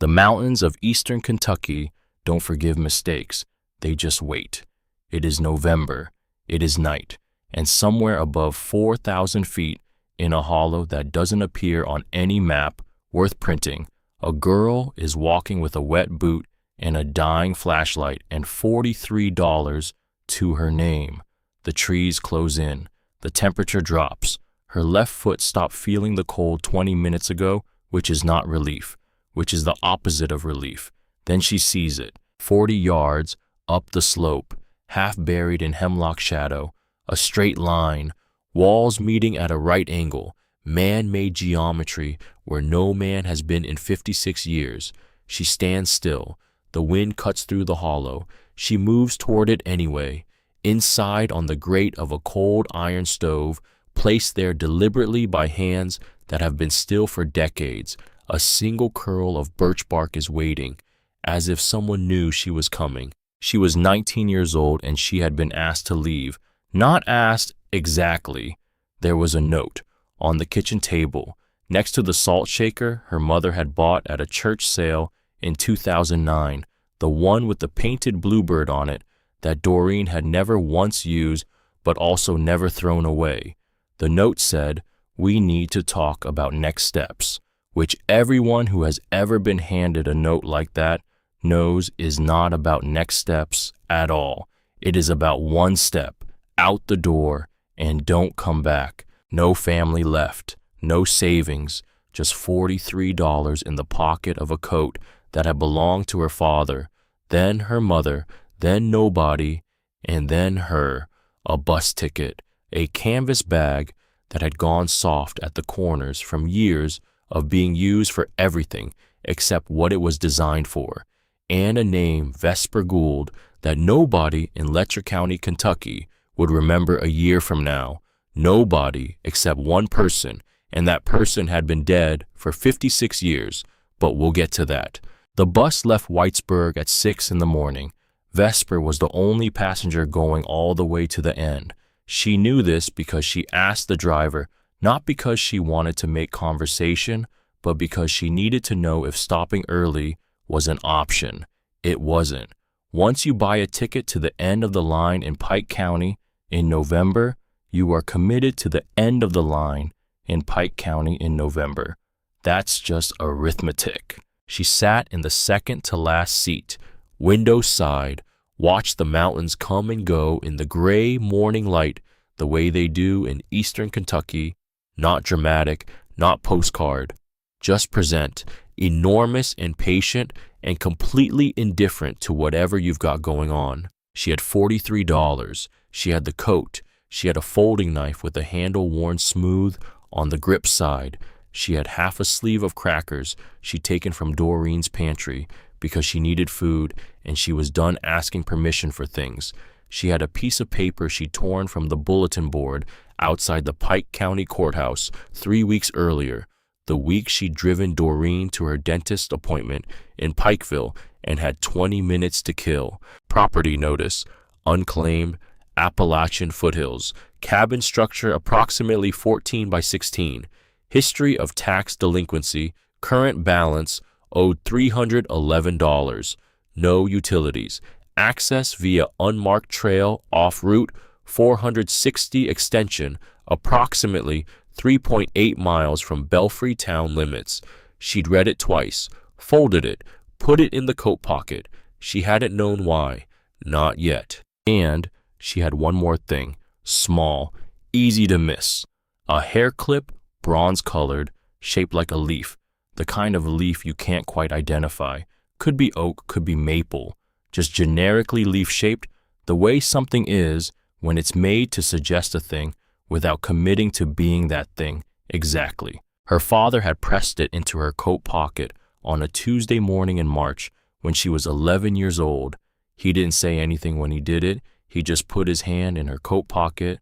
The mountains of eastern Kentucky don't forgive mistakes, they just wait. It is November, it is night, and somewhere above 4,000 feet, in a hollow that doesn't appear on any map worth printing, a girl is walking with a wet boot and a dying flashlight and $43 to her name. The trees close in, the temperature drops. Her left foot stopped feeling the cold 20 minutes ago, which is not relief, which is the opposite of relief. Then she sees it, 40 yards up the slope, half buried in hemlock shadow, a straight line, walls meeting at a right angle, man-made geometry where no man has been in 56 years. She stands still. The wind cuts through the hollow. She moves toward it anyway. Inside, on the grate of a cold iron stove, placed there deliberately by hands that have been still for decades, a single curl of birch bark is waiting, as if someone knew she was coming. She was 19 years old and she had been asked to leave. Not asked exactly. There was a note on the kitchen table, next to the salt shaker her mother had bought at a church sale in 2009, the one with the painted bluebird on it that Doreen had never once used but also never thrown away. The note said, "We need to talk about next steps," which everyone who has ever been handed a note like that knows is not about next steps at all. It is about one step, out the door, and don't come back. No family left, no savings, just $43 in the pocket of a coat that had belonged to her father, then her mother, then nobody, and then her, a bus ticket, a canvas bag that had gone soft at the corners from years of being used for everything except what it was designed for, and a name, Vesper Gould, that nobody in Letcher County, Kentucky would remember a year from now. Nobody except one person, and that person had been dead for 56 years, but we'll get to that. The bus left Whitesburg at 6 in the morning. Vesper was the only passenger going all the way to the end. She knew this because she asked the driver, not because she wanted to make conversation, but because she needed to know if stopping early was an option. It wasn't. Once you buy a ticket to the end of the line in Pike County in November, you are committed to the end of the line in Pike County in November. That's just arithmetic. She sat in the second to last seat, window side, watched the mountains come and go in the gray morning light the way they do in eastern Kentucky, not dramatic, not postcard, just present, enormous and patient and completely indifferent to whatever you've got going on. She had $43. She had the coat. She had a folding knife with the handle worn smooth on the grip side. She had half a sleeve of crackers she'd taken from Doreen's pantry because she needed food and she was done asking permission for things. She had a piece of paper she'd torn from the bulletin board outside the Pike County Courthouse 3 weeks earlier, the week she'd driven Doreen to her dentist appointment in Pikeville and had 20 minutes to kill. Property notice, unclaimed, Appalachian foothills, cabin structure approximately 14 by 16, history of tax delinquency, current balance, owed $311, no utilities, access via unmarked trail off Route 460 extension, approximately 3.8 miles from Belfry town limits. She'd read it twice, folded it, put it in the coat pocket. She hadn't known why, not yet. And she had one more thing, small, easy to miss. A hair clip, bronze-colored, shaped like a leaf, the kind of leaf you can't quite identify. Could be oak, could be maple, just generically leaf-shaped, the way something is when it's made to suggest a thing without committing to being that thing exactly. Her father had pressed it into her coat pocket on a Tuesday morning in March when she was 11 years old. He didn't say anything when he did it. He just put his hand in her coat pocket,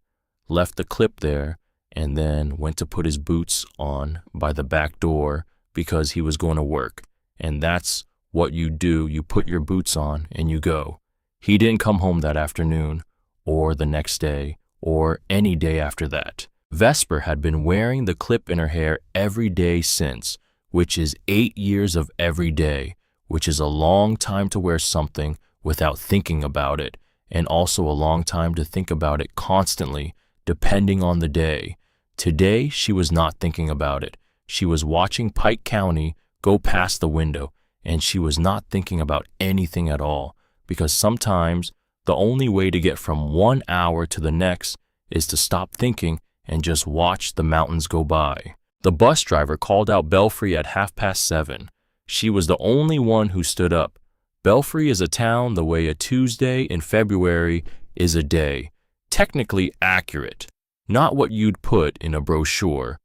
left the clip there, and then went to put his boots on by the back door because he was going to work. And that's what you do. You put your boots on and you go. He didn't come home that afternoon or the next day or any day after that. Vesper had been wearing the clip in her hair every day since, which is 8 years of every day, which is a long time to wear something without thinking about it, and also a long time to think about it constantly, depending on the day. Today, she was not thinking about it. She was watching Pike County go past the window, and she was not thinking about anything at all, because sometimes the only way to get from 1 hour to the next is to stop thinking and just watch the mountains go by. The bus driver called out Belfry at 7:30. She was the only one who stood up. Belfry is a town the way a Tuesday in February is a day. Technically accurate, not what you'd put in a brochure.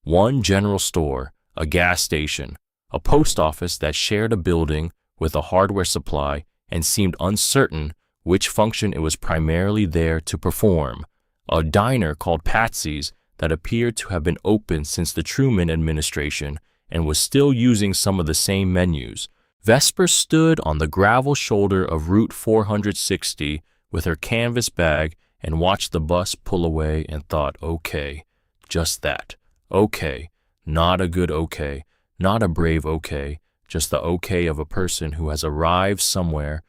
One general store, a gas station, a post office that shared a building with a hardware supply and seemed uncertain which function it was primarily there to perform. A diner called Patsy's that appeared to have been open since the Truman administration and was still using some of the same menus. Vesper stood on the gravel shoulder of Route 460 with her canvas bag and watched the bus pull away and thought, okay, just that. Okay, not a good okay, not a brave okay, just the okay of a person who has arrived somewhere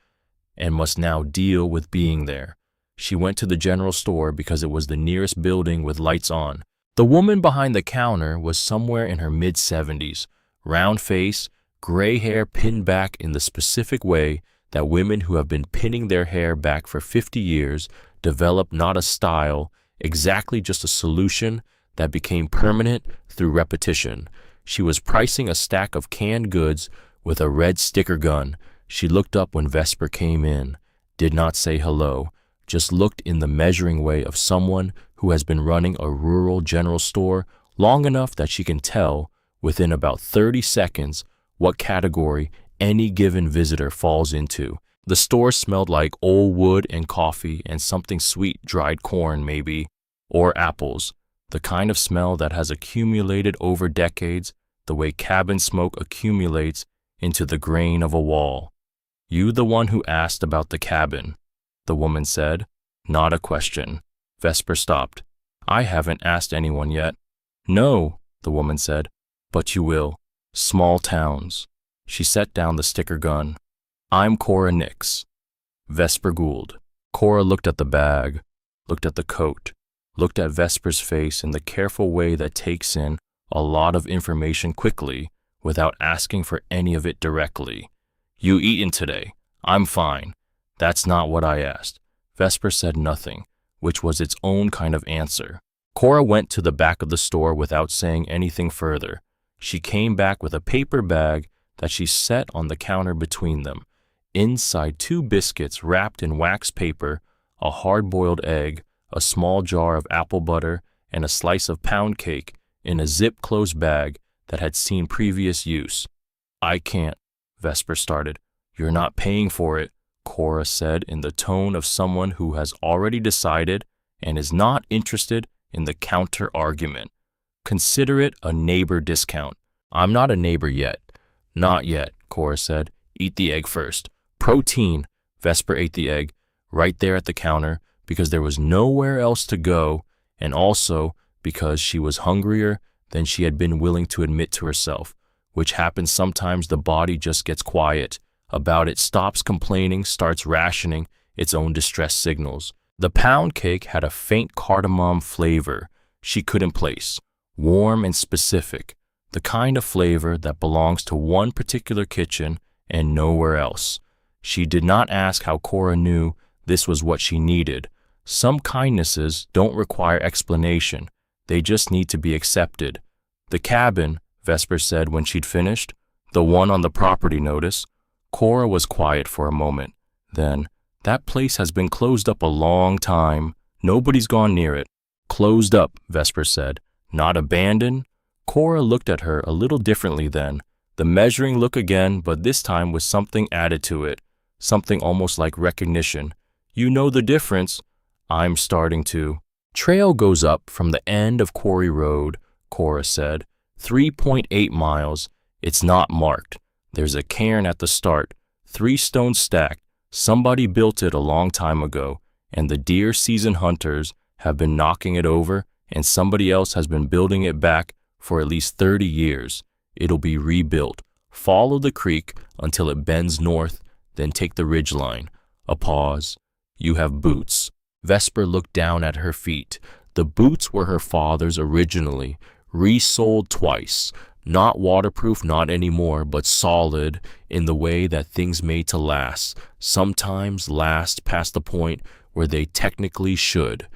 and must now deal with being there. She went to the general store because it was the nearest building with lights on. The woman behind the counter was somewhere in her mid-70s, round face, gray hair pinned back in the specific way that women who have been pinning their hair back for 50 years develop not a style, exactly just a solution that became permanent through repetition. She was pricing a stack of canned goods with a red sticker gun. She looked up when Vesper came in, did not say hello, just looked in the measuring way of someone who has been running a rural general store long enough that she can tell within about 30 seconds what category any given visitor falls into. The store smelled like old wood and coffee and something sweet, dried corn maybe, or apples, the kind of smell that has accumulated over decades the way cabin smoke accumulates into the grain of a wall. You the one who asked about the cabin, the woman said. Not a question. Vesper stopped. I haven't asked anyone yet. No, the woman said, but you will. Small towns. She set down the sticker gun. I'm Cora Nix. Vesper Gould. Cora looked at the bag, looked at the coat, looked at Vesper's face in the careful way that takes in a lot of information quickly without asking for any of it directly. You eaten today? I'm fine. That's not what I asked. Vesper said nothing, which was its own kind of answer. Cora went to the back of the store without saying anything further. She came back with a paper bag that she set on the counter between them. Inside 2 biscuits wrapped in wax paper, a hard-boiled egg, a small jar of apple butter, and a slice of pound cake in a zip-closed bag that had seen previous use. I can't, Vesper started. You're not paying for it, Cora said in the tone of someone who has already decided and is not interested in the counter-argument. Consider it a neighbor discount. I'm not a neighbor yet. Not yet, Cora said. Eat the egg first. Protein. Vesper ate the egg right there at the counter because there was nowhere else to go, and also because she was hungrier than she had been willing to admit to herself, which happens sometimes. The body just gets quiet about it, stops complaining, starts rationing its own distress signals. The pound cake had a faint cardamom flavor she couldn't place, warm and specific, the kind of flavor that belongs to one particular kitchen and nowhere else. She did not ask how Cora knew this was what she needed. Some kindnesses don't require explanation. They just need to be accepted. The cabin, Vesper said when she'd finished, the one on the property notice. Cora was quiet for a moment. Then, that place has been closed up a long time. Nobody's gone near it. Closed up, Vesper said. Not abandoned? Cora looked at her a little differently then. The measuring look again, but this time with something added to it. Something almost like recognition. You know the difference. I'm starting to. Trail goes up from the end of Quarry Road, Cora said. 3.8 miles. It's not marked. There's a cairn at the start. 3 stones stacked. Somebody built it a long time ago, and the deer season hunters have been knocking it over, and somebody else has been building it back for at least 30 years. It'll be rebuilt. Follow the creek until it bends north, then take the ridgeline. A pause. You have boots. Vesper looked down at her feet. The boots were her father's originally, resoled twice. Not waterproof, not anymore, but solid in the way that things made to last, sometimes last past the point where they technically should.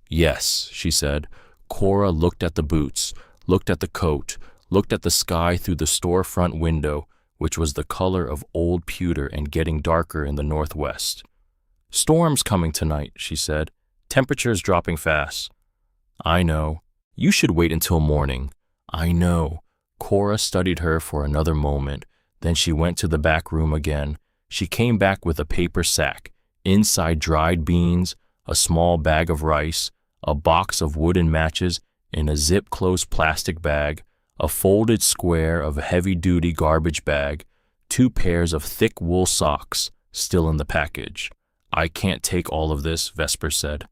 Yes, she said. Cora looked at the boots, looked at the coat, looked at the sky through the storefront window, which was the color of old pewter and getting darker in the northwest. Storm's coming tonight, she said. Temperature's dropping fast. I know. You should wait until morning. I know. Cora studied her for another moment. Then she went to the back room again. She came back with a paper sack. Inside dried beans, a small bag of rice, a box of wooden matches in a zip-closed plastic bag, a folded square of a heavy-duty garbage bag, 2 pairs of thick wool socks still in the package. I can't take all of this, Vesper said.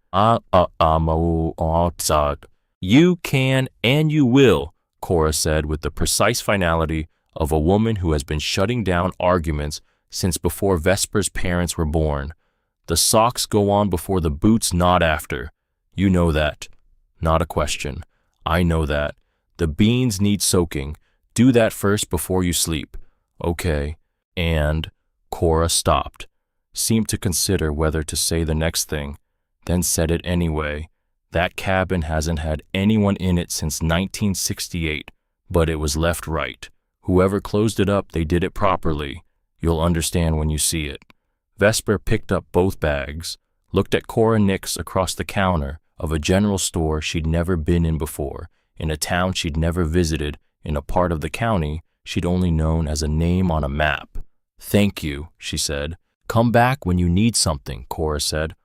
You can and you will, Cora said with the precise finality of a woman who has been shutting down arguments since before Vesper's parents were born. The socks go on before the boots, not after. You know that. Not a question. I know that. The beans need soaking. Do that first before you sleep. Okay. And Cora stopped, seemed to consider whether to say the next thing, then said it anyway. That cabin hasn't had anyone in it since 1968, but it was left right. Whoever closed it up, they did it properly. You'll understand when you see it. Vesper picked up both bags, looked at Cora Nix across the counter of a general store she'd never been in before, in a town she'd never visited, in a part of the county she'd only known as a name on a map. Thank you, she said. Come back when you need something, Cora said,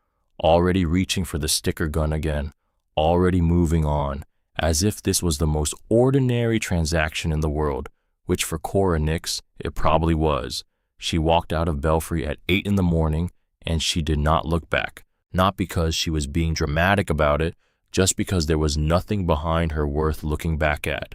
already reaching for the sticker gun again, already moving on, as if this was the most ordinary transaction in the world, which for Cora Nix, it probably was. She walked out of Belfry at 8 in the morning, and she did not look back, not because she was being dramatic about it, just because there was nothing behind her worth looking back at.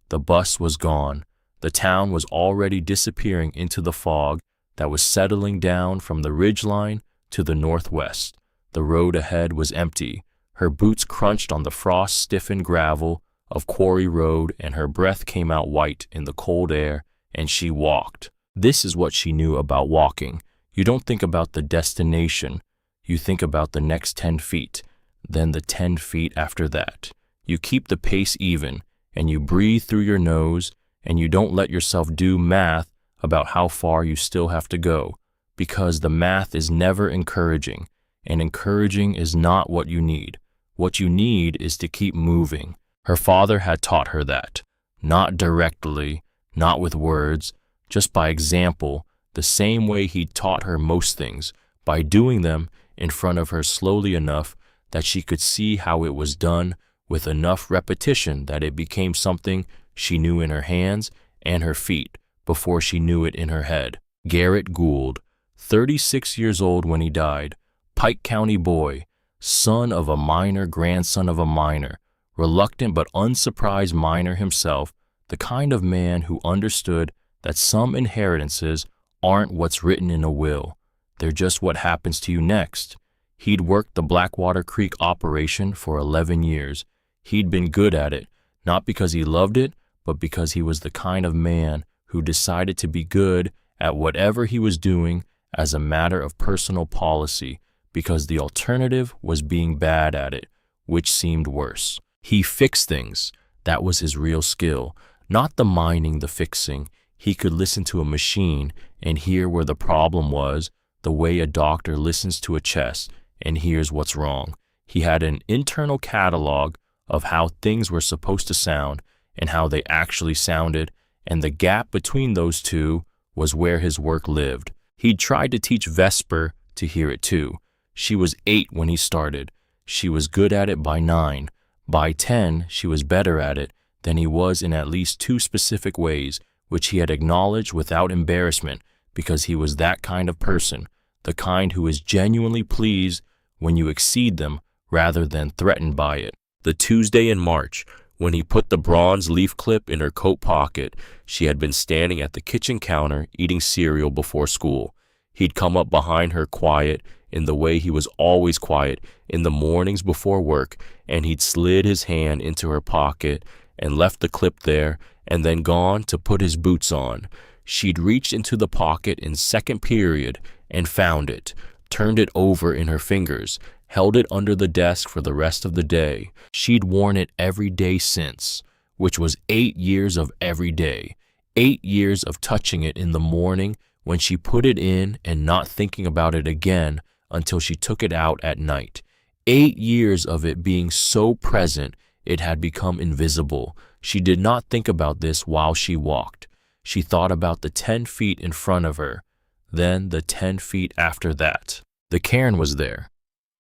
The bus was gone. The town was already disappearing into the fog that was settling down from the ridgeline to the northwest. The road ahead was empty. Her boots crunched on the frost-stiffened gravel of Quarry Road, and her breath came out white in the cold air, and she walked. This is what she knew about walking. You don't think about the destination. You think about the next 10 feet, then the 10 feet after that. You keep the pace even, and you breathe through your nose, and you don't let yourself do math about how far you still have to go, because the math is never encouraging, and encouraging is not what you need. What you need is to keep moving. Her father had taught her that, not directly, not with words, just by example, the same way he'd taught her most things, by doing them in front of her slowly enough that she could see how it was done, with enough repetition that it became something she knew in her hands and her feet before she knew it in her head. Garrett Gould, 36 years old when he died, Pike County boy, son of a miner, grandson of a miner, reluctant but unsurprised miner himself, the kind of man who understood that some inheritances aren't what's written in a will. They're just what happens to you next. He'd worked the Blackwater Creek operation for 11 years. He'd been good at it, not because he loved it, but because he was the kind of man who decided to be good at whatever he was doing as a matter of personal policy, because the alternative was being bad at it, which seemed worse. He fixed things. That was his real skill, not the mining, the fixing. He could listen to a machine and hear where the problem was, the way a doctor listens to a chest and hears what's wrong. He had an internal catalog of how things were supposed to sound and how they actually sounded, and the gap between those two was where his work lived. He'd tried to teach Vesper to hear it too. She was 8 when he started. She was good at it by 9. By 10, she was better at it than he was in at least 2 specific ways, which he had acknowledged without embarrassment, because he was that kind of person, the kind who is genuinely pleased when you exceed them rather than threatened by it. The Tuesday in March, When he put the bronze leaf clip in her coat pocket, she had been standing at the kitchen counter eating cereal before school. He'd come up behind her quiet, in the way he was always quiet in the mornings before work, and he'd slid his hand into her pocket and left the clip there and then gone to put his boots on. She'd reached into the pocket in second period and found it, turned it over in her fingers, held it under the desk for the rest of the day. She'd worn it every day since, which was 8 years of every day, 8 years of touching it in the morning when she put it in and not thinking about it again until she took it out at night. 8 years of it being so present it had become invisible. She did not think about this while she walked. She thought about the 10 feet in front of her, then the 10 feet after that. The cairn was there.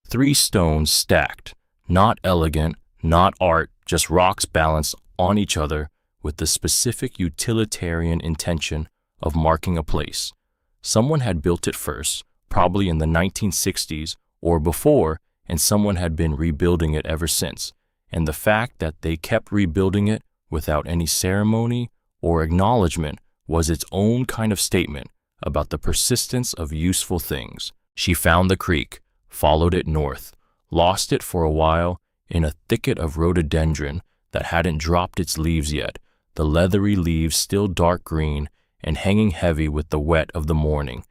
3 stones stacked, not elegant, not art, just rocks balanced on each other with the specific utilitarian intention of marking a place. Someone had built it first, probably in the 1960s or before, and someone had been rebuilding it ever since. And the fact that they kept rebuilding it without any ceremony or acknowledgement was its own kind of statement about the persistence of useful things. She found the creek, followed it north, lost it for a while in a thicket of rhododendron that hadn't dropped its leaves yet, the leathery leaves still dark green and hanging heavy with the wet of the morning.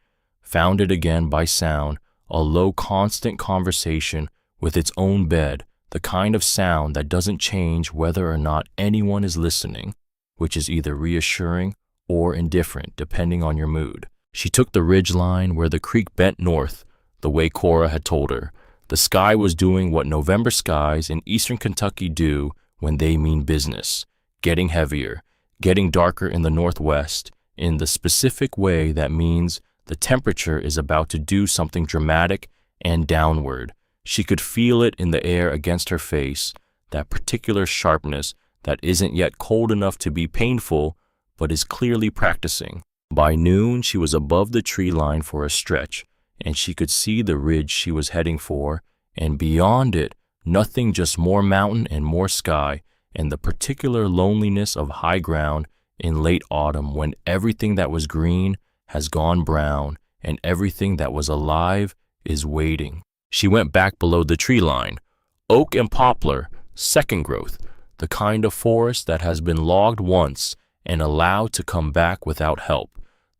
Found it again by sound, a low constant conversation with its own bed, the kind of sound that doesn't change whether or not anyone is listening, which is either reassuring or indifferent depending on your mood. She took the ridge line where the creek bent north, the way Cora had told her. The sky was doing what November skies in eastern Kentucky do when they mean business, getting heavier, getting darker in the northwest, in the specific way that means the temperature is about to do something dramatic and downward. She could feel it in the air against her face, that particular sharpness that isn't yet cold enough to be painful, but is clearly practicing. By noon, she was above the tree line for a stretch, and she could see the ridge she was heading for, and beyond it, nothing, just more mountain and more sky, and the particular loneliness of high ground in late autumn when everything that was green has gone brown and everything that was alive is waiting. She went back below the tree line. Oak and poplar, second growth, the kind of forest that has been logged once and allowed to come back without help.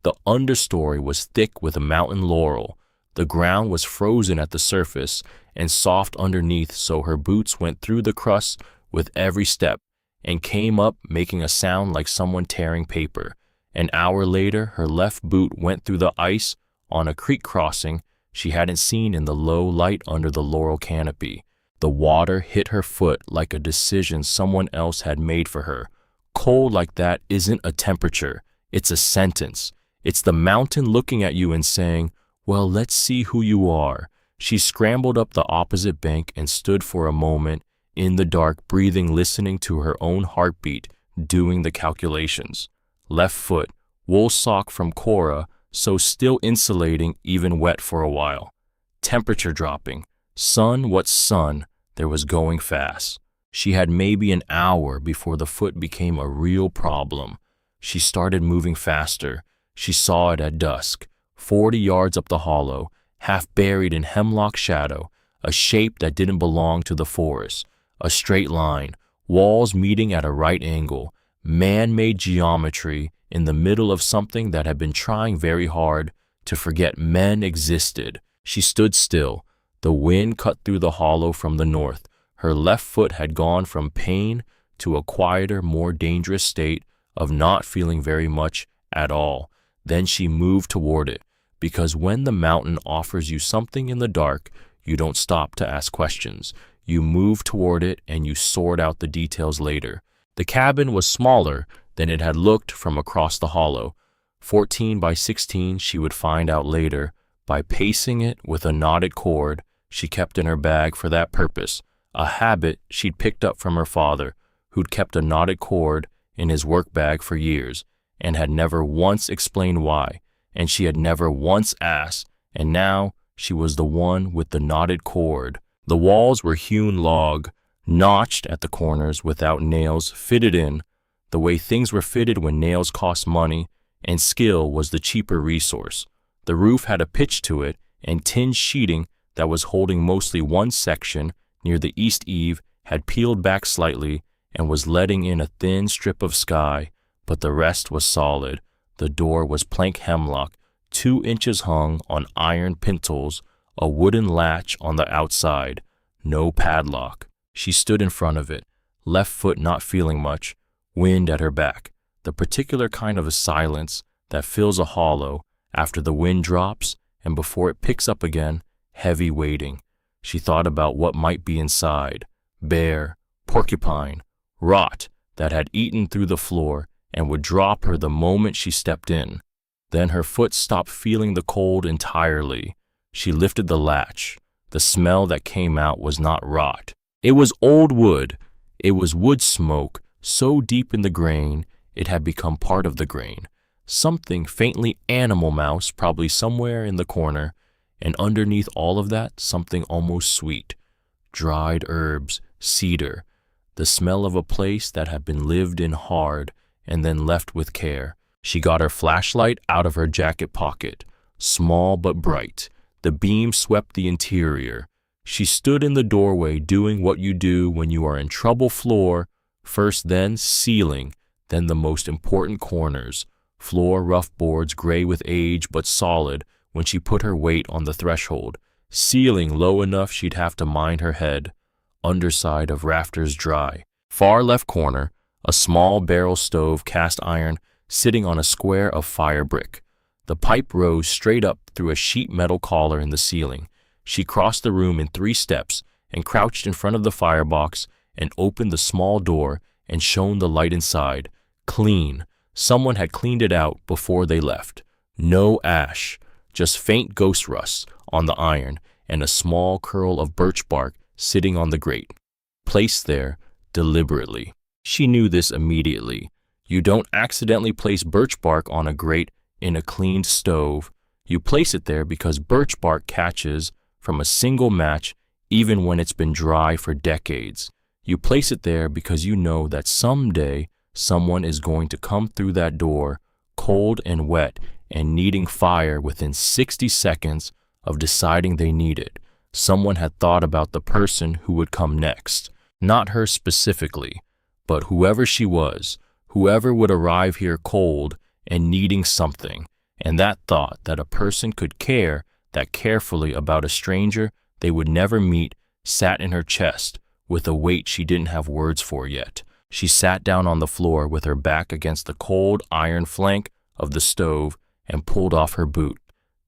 The understory was thick with a mountain laurel. The ground was frozen at the surface and soft underneath, so her boots went through the crust with every step and came up making a sound like someone tearing paper. An hour later, her left boot went through the ice on a creek crossing she hadn't seen in the low light under the laurel canopy. The water hit her foot like a decision someone else had made for her. Cold like that isn't a temperature, it's a sentence. It's the mountain looking at you and saying, well, let's see who you are. She scrambled up the opposite bank and stood for a moment in the dark, breathing, listening to her own heartbeat, doing the calculations. Left foot, wool sock from Cora, so still insulating, even wet for a while. Temperature dropping. Sun, what sun? There was going fast. She had maybe an hour before the foot became a real problem. She started moving faster. She saw it at dusk, 40 yards up the hollow, half buried in hemlock shadow, a shape that didn't belong to the forest, a straight line, walls meeting at a right angle, man-made geometry in the middle of something that had been trying very hard to forget men existed. She stood still. The wind cut through the hollow from the north. Her left foot had gone from pain to a quieter, more dangerous state of not feeling very much at all. Then she moved toward it, because when the mountain offers you something in the dark, you don't stop to ask questions. You move toward it and you sort out the details later. The cabin was smaller than it had looked from across the hollow. 14 by 16, she would find out later, by pacing it with a knotted cord she kept in her bag for that purpose, a habit she'd picked up from her father, who'd kept a knotted cord in his work bag for years and had never once explained why, and she had never once asked, and now she was the one with the knotted cord. The walls were hewn log, notched at the corners without nails fitted in, the way things were fitted when nails cost money and skill was the cheaper resource. The roof had a pitch to it and tin sheeting that was holding mostly one section near the east eave had peeled back slightly and was letting in a thin strip of sky, but the rest was solid. The door was plank hemlock, 2 inches hung on iron pintles, a wooden latch on the outside, no padlock. She stood in front of it, left foot not feeling much, wind at her back, the particular kind of a silence that fills a hollow after the wind drops and before it picks up again, heavy waiting. She thought about what might be inside, bear, porcupine, rot that had eaten through the floor and would drop her the moment she stepped in. Then her foot stopped feeling the cold entirely. She lifted the latch. The smell that came out was not rot. It was old wood. It was wood smoke, so deep in the grain, it had become part of the grain. Something faintly animal mouse, probably somewhere in the corner, and underneath all of that, something almost sweet. Dried herbs, cedar, the smell of a place that had been lived in hard and then left with care. She got her flashlight out of her jacket pocket, small but bright. The beam swept the interior. She stood in the doorway doing what you do when you are in trouble floor, first then ceiling, then the most important corners. Floor rough boards gray with age but solid when she put her weight on the threshold. Ceiling low enough she'd have to mind her head. Underside of rafters dry. Far left corner, a small barrel stove cast iron sitting on a square of fire brick. The pipe rose straight up through a sheet metal collar in the ceiling. She crossed the room in 3 steps and crouched in front of the firebox and opened the small door and shone the light inside. Clean. Someone had cleaned it out before they left. No ash, just faint ghost rust on the iron and a small curl of birch bark sitting on the grate, placed there deliberately. She knew this immediately. You don't accidentally place birch bark on a grate in a cleaned stove. You place it there because birch bark catches from a single match even when it's been dry for decades. You place it there because you know that someday someone is going to come through that door, cold and wet and needing fire within 60 seconds of deciding they need it. Someone had thought about the person who would come next. Not her specifically, but whoever she was, whoever would arrive here cold and needing something. And that thought that a person could care that carefully about a stranger they would never meet sat in her chest with a weight she didn't have words for yet. She sat down on the floor with her back against the cold iron flank of the stove and pulled off her boot.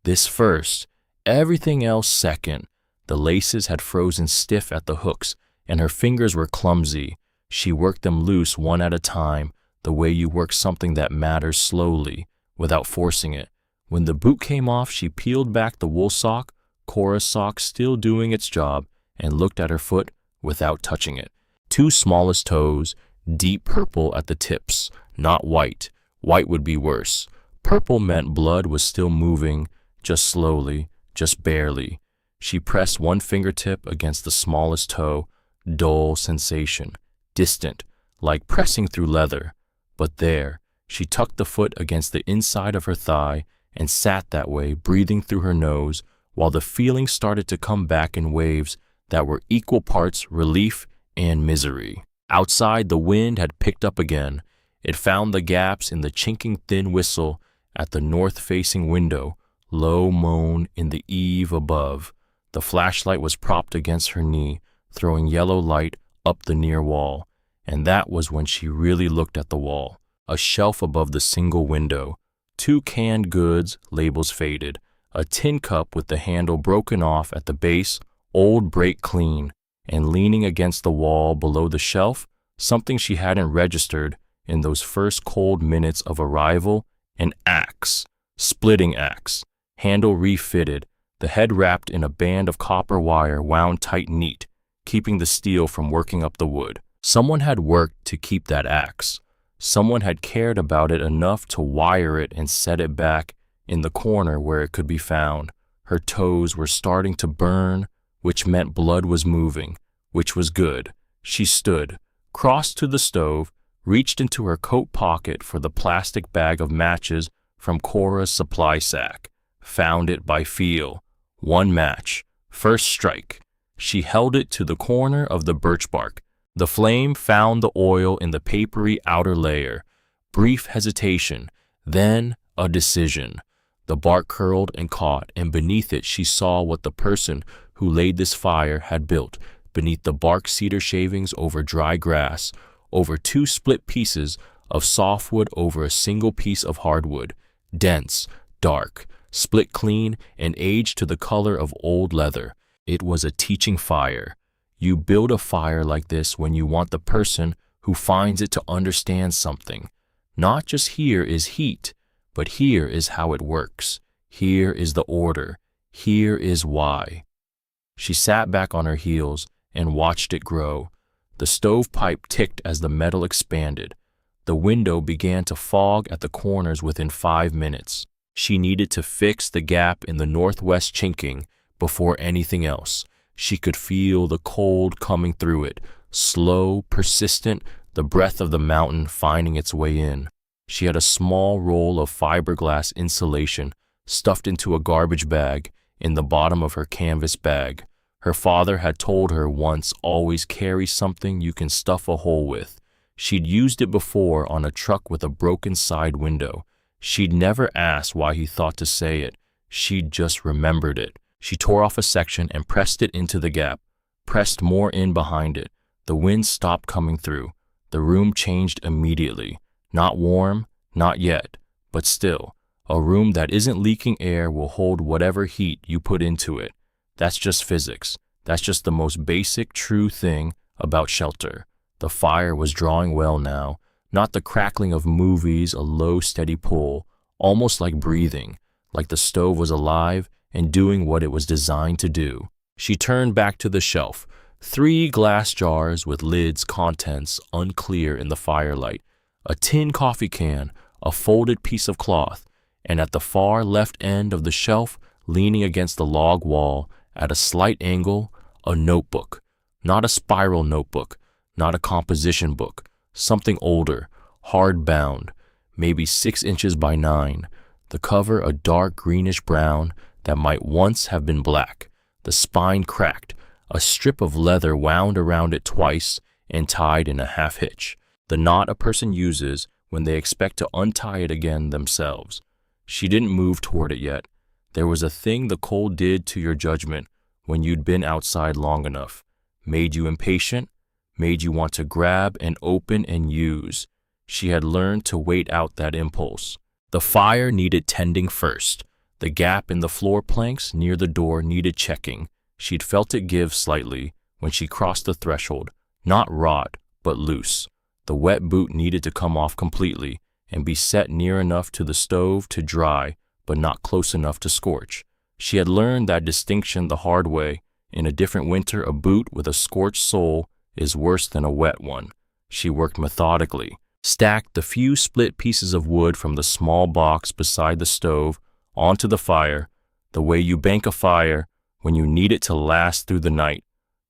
This first, everything else second. The laces had frozen stiff at the hooks and her fingers were clumsy. She worked them loose one at a time, the way you work something that matters slowly, without forcing it. When the boot came off, she peeled back the wool sock, Cora's sock still doing its job, and looked at her foot without touching it. 2 smallest toes, deep purple at the tips, not white. White would be worse. Purple meant blood was still moving, just slowly, just barely. She pressed one fingertip against the smallest toe, dull sensation, distant, like pressing through leather. But there, she tucked the foot against the inside of her thigh and sat that way, breathing through her nose, while the feeling started to come back in waves that were equal parts relief and misery. Outside, the wind had picked up again. It found the gaps in the chinking thin whistle at the north-facing window, low moan in the eave above. The flashlight was propped against her knee, throwing yellow light up the near wall, and that was when she really looked at the wall. A shelf above the single window, 2 canned goods, labels faded, a tin cup with the handle broken off at the base, old break clean, and leaning against the wall below the shelf, something she hadn't registered in those first cold minutes of arrival, an axe, splitting axe, handle refitted, the head wrapped in a band of copper wire wound tight neat, keeping the steel from working up the wood. Someone had worked to keep that axe. Someone had cared about it enough to wire it and set it back in the corner where it could be found. Her toes were starting to burn, which meant blood was moving, which was good. She stood, crossed to the stove, reached into her coat pocket for the plastic bag of matches from Cora's supply sack, found it by feel. One match. First strike. She held it to the corner of the birch bark. The flame found the oil in the papery outer layer. Brief hesitation, then a decision. The bark curled and caught, and beneath it she saw what the person who laid this fire had built. Beneath the bark cedar shavings over dry grass, over two split pieces of softwood over a single piece of hardwood. Dense, dark, split clean, and aged to the color of old leather. It was a teaching fire. You build a fire like this when you want the person who finds it to understand something. Not just here is heat, but here is how it works. Here is the order. Here is why. She sat back on her heels and watched it grow. The stovepipe ticked as the metal expanded. The window began to fog at the corners within 5 minutes. She needed to fix the gap in the northwest chinking before anything else. She could feel the cold coming through it, slow, persistent, the breath of the mountain finding its way in. She had a small roll of fiberglass insulation stuffed into a garbage bag in the bottom of her canvas bag. Her father had told her once, always carry something you can stuff a hole with. She'd used it before on a truck with a broken side window. She'd never asked why he thought to say it. She'd just remembered it. She tore off a section and pressed it into the gap, pressed more in behind it. The wind stopped coming through. The room changed immediately. Not warm, not yet, but still. A room that isn't leaking air will hold whatever heat you put into it. That's just physics. That's just the most basic, true thing about shelter. The fire was drawing well now, not the crackling of movies, a low, steady pull, almost like breathing, like the stove was alive and doing what it was designed to do. She turned back to the shelf. 3 glass jars with lids, contents unclear in the firelight, a tin coffee can, a folded piece of cloth, and at the far left end of the shelf, leaning against the log wall, at a slight angle, a notebook. Not a spiral notebook, not a composition book, something older, hard-bound, maybe 6 inches by 9. The cover a dark greenish-brown that might once have been black. The spine cracked, a strip of leather wound around it twice and tied in a half-hitch. The knot a person uses when they expect to untie it again themselves. She didn't move toward it yet. There was a thing the cold did to your judgment when you'd been outside long enough. Made you impatient, made you want to grab and open and use. She had learned to wait out that impulse. The fire needed tending first. The gap in the floor planks near the door needed checking. She'd felt it give slightly when she crossed the threshold, not rot, but loose. The wet boot needed to come off completely and be set near enough to the stove to dry, but not close enough to scorch. She had learned that distinction the hard way. In a different winter, a boot with a scorched sole is worse than a wet one. She worked methodically, stacked the few split pieces of wood from the small box beside the stove onto the fire, the way you bank a fire when you need it to last through the night.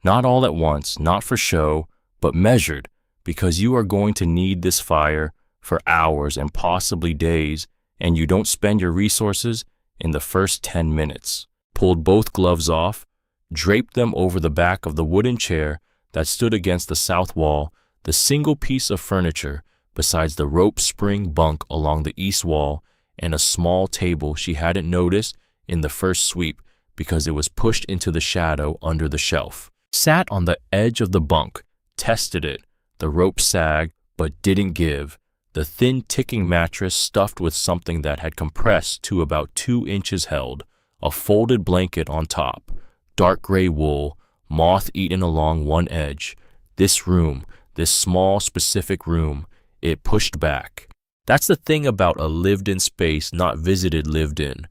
Not all at once, not for show, but measured, because you are going to need this fire for hours and possibly days, and you don't spend your resources in the first 10 minutes. Pulled both gloves off, draped them over the back of the wooden chair that stood against the south wall, the single piece of furniture besides the rope spring bunk along the east wall, and a small table she hadn't noticed in the first sweep because it was pushed into the shadow under the shelf. Sat on the edge of the bunk, tested it. The rope sagged, but didn't give. The thin ticking mattress stuffed with something that had compressed to about 2 inches held, a folded blanket on top, dark gray wool, moth-eaten along one edge. This room, this small specific room, it pushed back. That's the thing about a lived-in space not visited lived-in.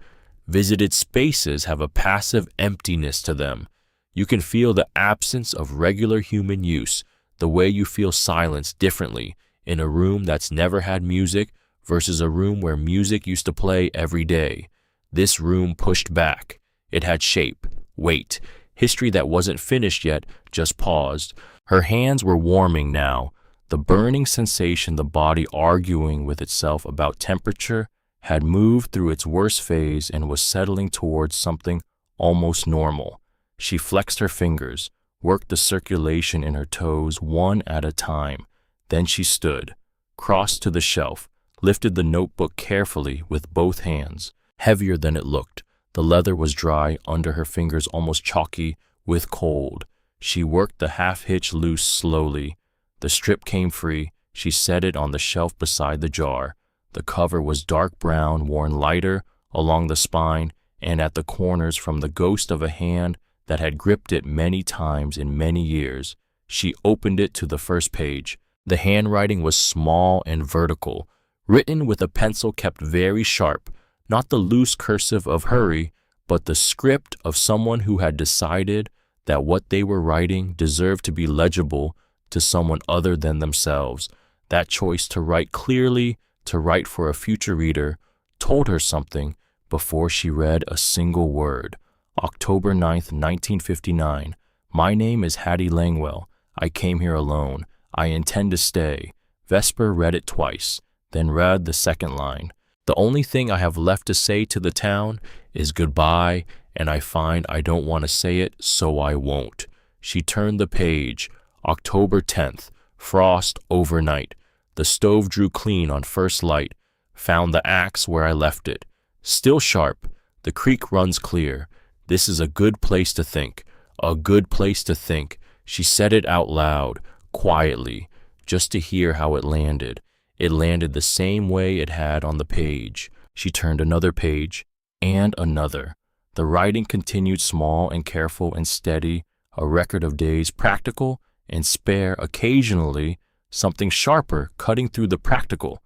Visited spaces have a passive emptiness to them. You can feel the absence of regular human use, the way you feel silence differently in a room that's never had music versus a room where music used to play every day. This room pushed back. It had shape, weight, history that wasn't finished yet, just paused. Her hands were warming now. The burning sensation, the body arguing with itself about temperature, had moved through its worst phase and was settling towards something almost normal. She flexed her fingers, worked the circulation in her toes one at a time. Then she stood, crossed to the shelf, lifted the notebook carefully with both hands. Heavier than it looked. The leather was dry under her fingers, almost chalky with cold. She worked the half-hitch loose slowly. The strip came free. She set it on the shelf beside the jar. The cover was dark brown, worn lighter along the spine and at the corners from the ghost of a hand that had gripped it many times in many years. She opened it to the first page. The handwriting was small and vertical, written with a pencil kept very sharp, not the loose cursive of hurry, but the script of someone who had decided that what they were writing deserved to be legible to someone other than themselves. That choice to write clearly, to write for a future reader, told her something before she read a single word. October 9th, 1959. My name is Hattie Langwell. I came here alone. I intend to stay. Vesper read it twice, then read the second line. The only thing I have left to say to the town is goodbye, and I find I don't want to say it, so I won't. She turned the page. October 10th. Frost overnight. The stove drew clean on first light. Found the axe where I left it. Still sharp. The creek runs clear. This is a good place to think. A good place to think. She said it out loud, quietly, just to hear how it landed. It landed the same way it had on the page. She turned another page, and another. The writing continued small and careful and steady, a record of days, practical and spare, occasionally something sharper cutting through the practical.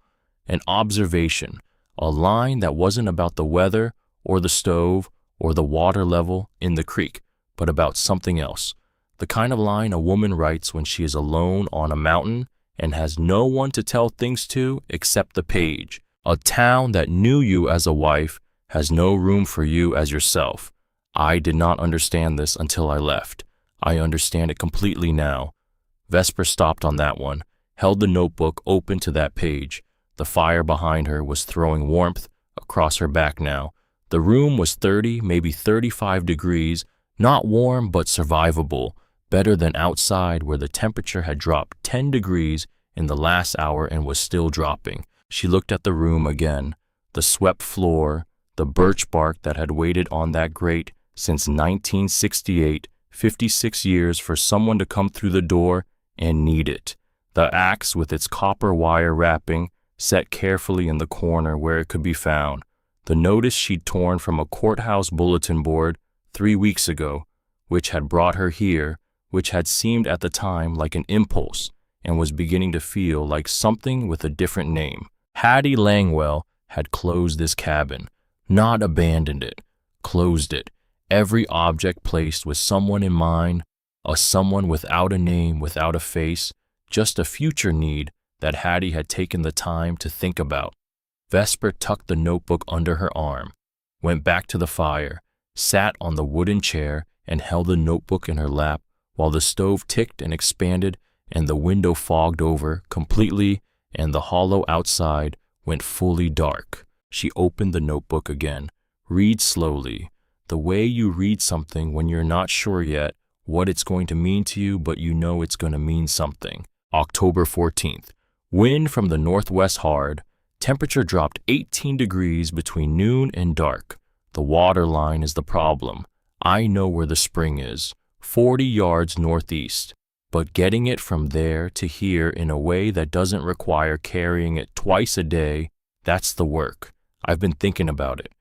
An observation, a line that wasn't about the weather or the stove or the water level in the creek, but about something else. The kind of line a woman writes when she is alone on a mountain and has no one to tell things to except the page. A town that knew you as a wife has no room for you as yourself. I did not understand this until I left. I understand it completely now. Vesper stopped on that one, held the notebook open to that page. The fire behind her was throwing warmth across her back now. The room was 30, maybe 35 degrees, not warm but survivable. Better than outside where the temperature had dropped 10 degrees in the last hour and was still dropping. She looked at the room again, the swept floor, the birch bark that had waited on that grate since 1968, 56 years for someone to come through the door and need it. The axe with its copper wire wrapping set carefully in the corner where it could be found. The notice she'd torn from a courthouse bulletin board 3 weeks ago, which had brought her here, which had seemed at the time like an impulse and was beginning to feel like something with a different name. Hattie Langwell had closed this cabin, not abandoned it, closed it. Every object placed with someone in mind, a someone without a name, without a face, just a future need that Hattie had taken the time to think about. Vesper tucked the notebook under her arm, went back to the fire, sat on the wooden chair and held the notebook in her lap while the stove ticked and expanded and the window fogged over completely and the hollow outside went fully dark. She opened the notebook again. Read slowly, the way you read something when you're not sure yet what it's going to mean to you, but you know it's going to mean something. October 14th. Wind from the northwest hard. Temperature dropped 18 degrees between noon and dark. The water line is the problem. I know where the spring is, 40 yards northeast. But getting it from there to here in a way that doesn't require carrying it twice a day, that's the work. I've been thinking about it.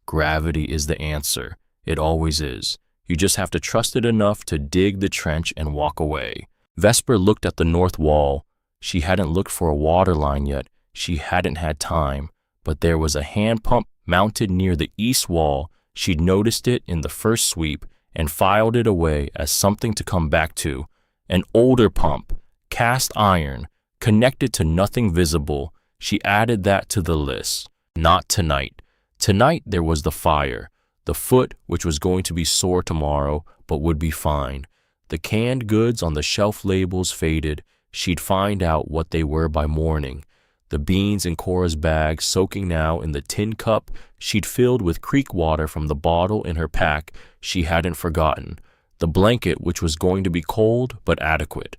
Gravity is the answer. It always is. You just have to trust it enough to dig the trench and walk away. Vesper looked at the north wall. She hadn't looked for a water line yet. She hadn't had time. But there was a hand pump mounted near the east wall. She'd noticed it in the first sweep and filed it away as something to come back to. An older pump, cast iron, connected to nothing visible. She added that to the list. Not tonight. Tonight there was the fire. The foot, which was going to be sore tomorrow, but would be fine. The canned goods on the shelf labels faded. She'd find out what they were by morning. The beans in Cora's bag soaking now in the tin cup she'd filled with creek water from the bottle in her pack she hadn't forgotten. The blanket, which was going to be cold but adequate.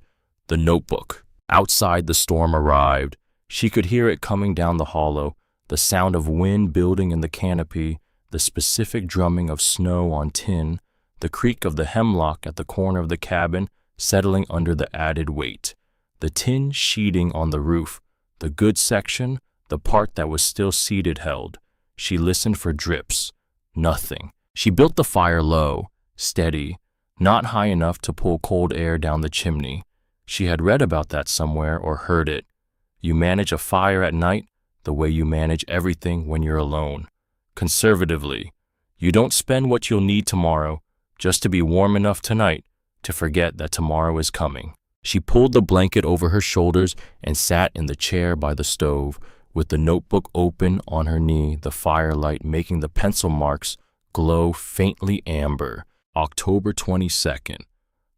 The notebook. Outside the storm arrived. She could hear it coming down the hollow, the sound of wind building in the canopy, the specific drumming of snow on tin, the creak of the hemlock at the corner of the cabin settling under the added weight, the tin sheeting on the roof, the goods section, the part that was still seated held. She listened for drips. Nothing. She built the fire low, steady, not high enough to pull cold air down the chimney. She had read about that somewhere or heard it. You manage a fire at night the way you manage everything when you're alone. Conservatively. You don't spend what you'll need tomorrow just to be warm enough tonight to forget that tomorrow is coming. She pulled the blanket over her shoulders and sat in the chair by the stove, with the notebook open on her knee, the firelight making the pencil marks glow faintly amber. October 22nd.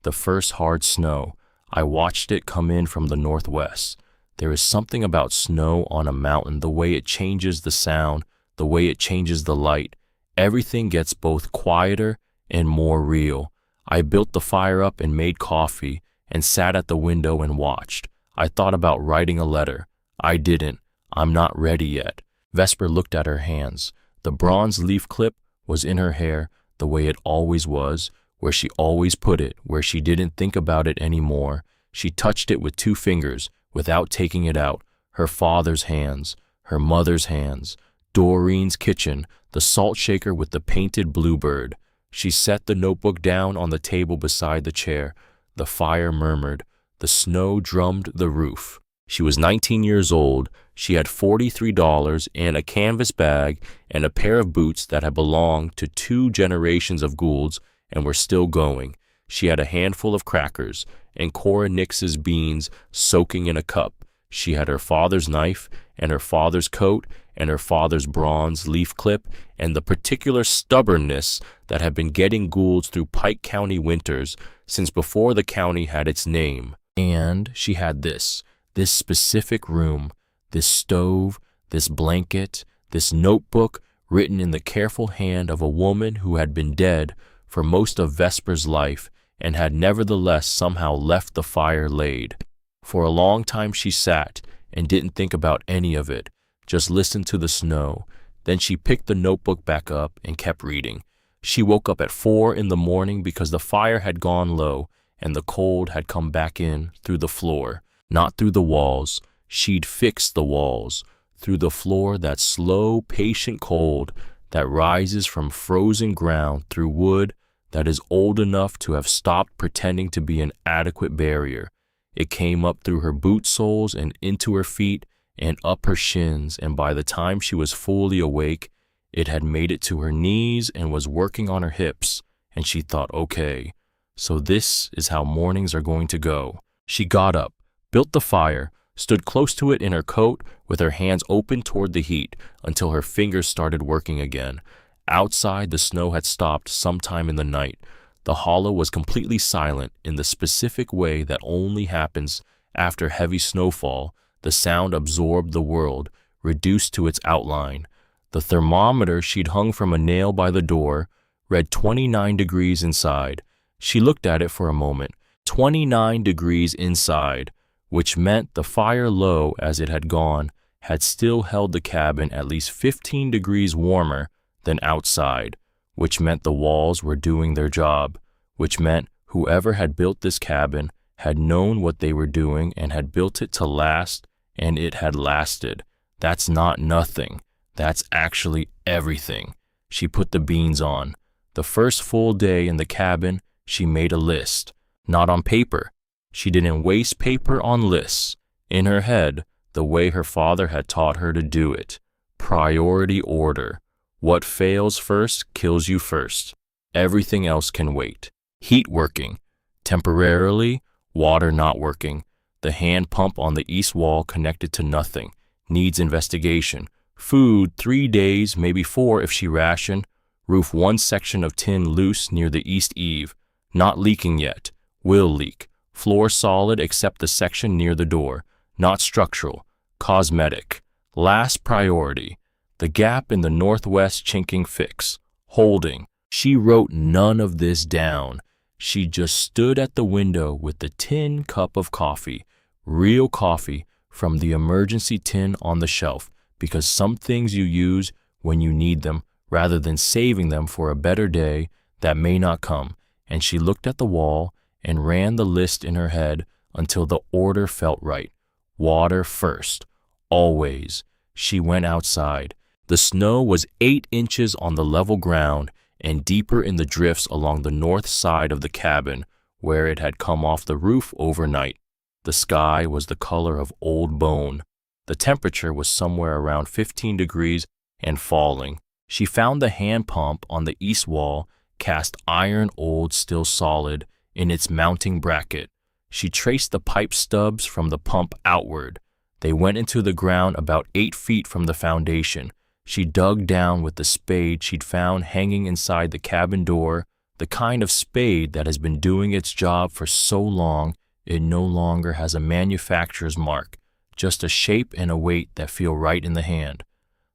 The first hard snow. I watched it come in from the northwest. There is something about snow on a mountain, the way it changes the sound, the way it changes the light. Everything gets both quieter and more real. I built the fire up and made coffee and sat at the window and watched. I thought about writing a letter. I didn't. I'm not ready yet. Vesper looked at her hands. The bronze leaf clip was in her hair the way it always was, where she always put it, where she didn't think about it anymore. She touched it with 2 fingers without taking it out. Her father's hands, her mother's hands, Doreen's kitchen, the salt shaker with the painted bluebird. She set the notebook down on the table beside the chair. The fire murmured. The snow drummed the roof. She was 19 years old. She had $43 and a canvas bag and a pair of boots that had belonged to 2 generations of Goulds and were still going. She had a handful of crackers and Cora Nix's beans soaking in a cup. She had her father's knife and her father's coat and her father's bronze leaf clip and the particular stubbornness that had been getting Goulds through Pike County winters since before the county had its name. And she had this specific room, this stove, this blanket, this notebook written in the careful hand of a woman who had been dead for most of Vesper's life and had nevertheless somehow left the fire laid. For a long time she sat and didn't think about any of it, just listened to the snow. Then she picked the notebook back up and kept reading. She woke up at 4 in the morning because the fire had gone low and the cold had come back in through the floor, not through the walls. She'd fixed the walls, through the floor, that slow, patient cold that rises from frozen ground through wood that is old enough to have stopped pretending to be an adequate barrier. It came up through her boot soles and into her feet and up her shins, and by the time she was fully awake, it had made it to her knees and was working on her hips, and she thought, okay, so this is how mornings are going to go. She got up, built the fire, stood close to it in her coat with her hands open toward the heat until her fingers started working again. Outside, the snow had stopped sometime in the night. The hollow was completely silent in the specific way that only happens after heavy snowfall. The sound absorbed the world, reduced to its outline. The thermometer she'd hung from a nail by the door read 29 degrees inside. She looked at it for a moment. 29 degrees inside, which meant the fire, low as it had gone, had still held the cabin at least 15 degrees warmer than outside, which meant the walls were doing their job, which meant whoever had built this cabin had known what they were doing and had built it to last, and it had lasted. That's not nothing. That's actually everything. She put the beans on. The first full day in the cabin, she made a list. Not on paper. She didn't waste paper on lists. In her head, the way her father had taught her to do it. Priority order. What fails first kills you first. Everything else can wait. Heat working. Temporarily, water not working. The hand pump on the east wall connected to nothing. Needs investigation. Food 3 days, maybe 4 if she rationed. Roof one section of tin loose near the east eave. Not leaking yet. Will leak. Floor solid except the section near the door. Not structural. Cosmetic. Last priority. The gap in the northwest chinking fix. Holding. She wrote none of this down. She just stood at the window with the tin cup of coffee. Real coffee from the emergency tin on the shelf, because some things you use when you need them rather than saving them for a better day that may not come. And she looked at the wall and ran the list in her head until the order felt right. Water first. Always. She went outside. The snow was 8 inches on the level ground and deeper in the drifts along the north side of the cabin where it had come off the roof overnight. The sky was the color of old bone. The temperature was somewhere around 15 degrees and falling. She found the hand pump on the east wall, cast iron old still solid, in its mounting bracket. She traced the pipe stubs from the pump outward. They went into the ground about 8 feet from the foundation. She dug down with the spade she'd found hanging inside the cabin door, the kind of spade that has been doing its job for so long it no longer has a manufacturer's mark, just a shape and a weight that feel right in the hand.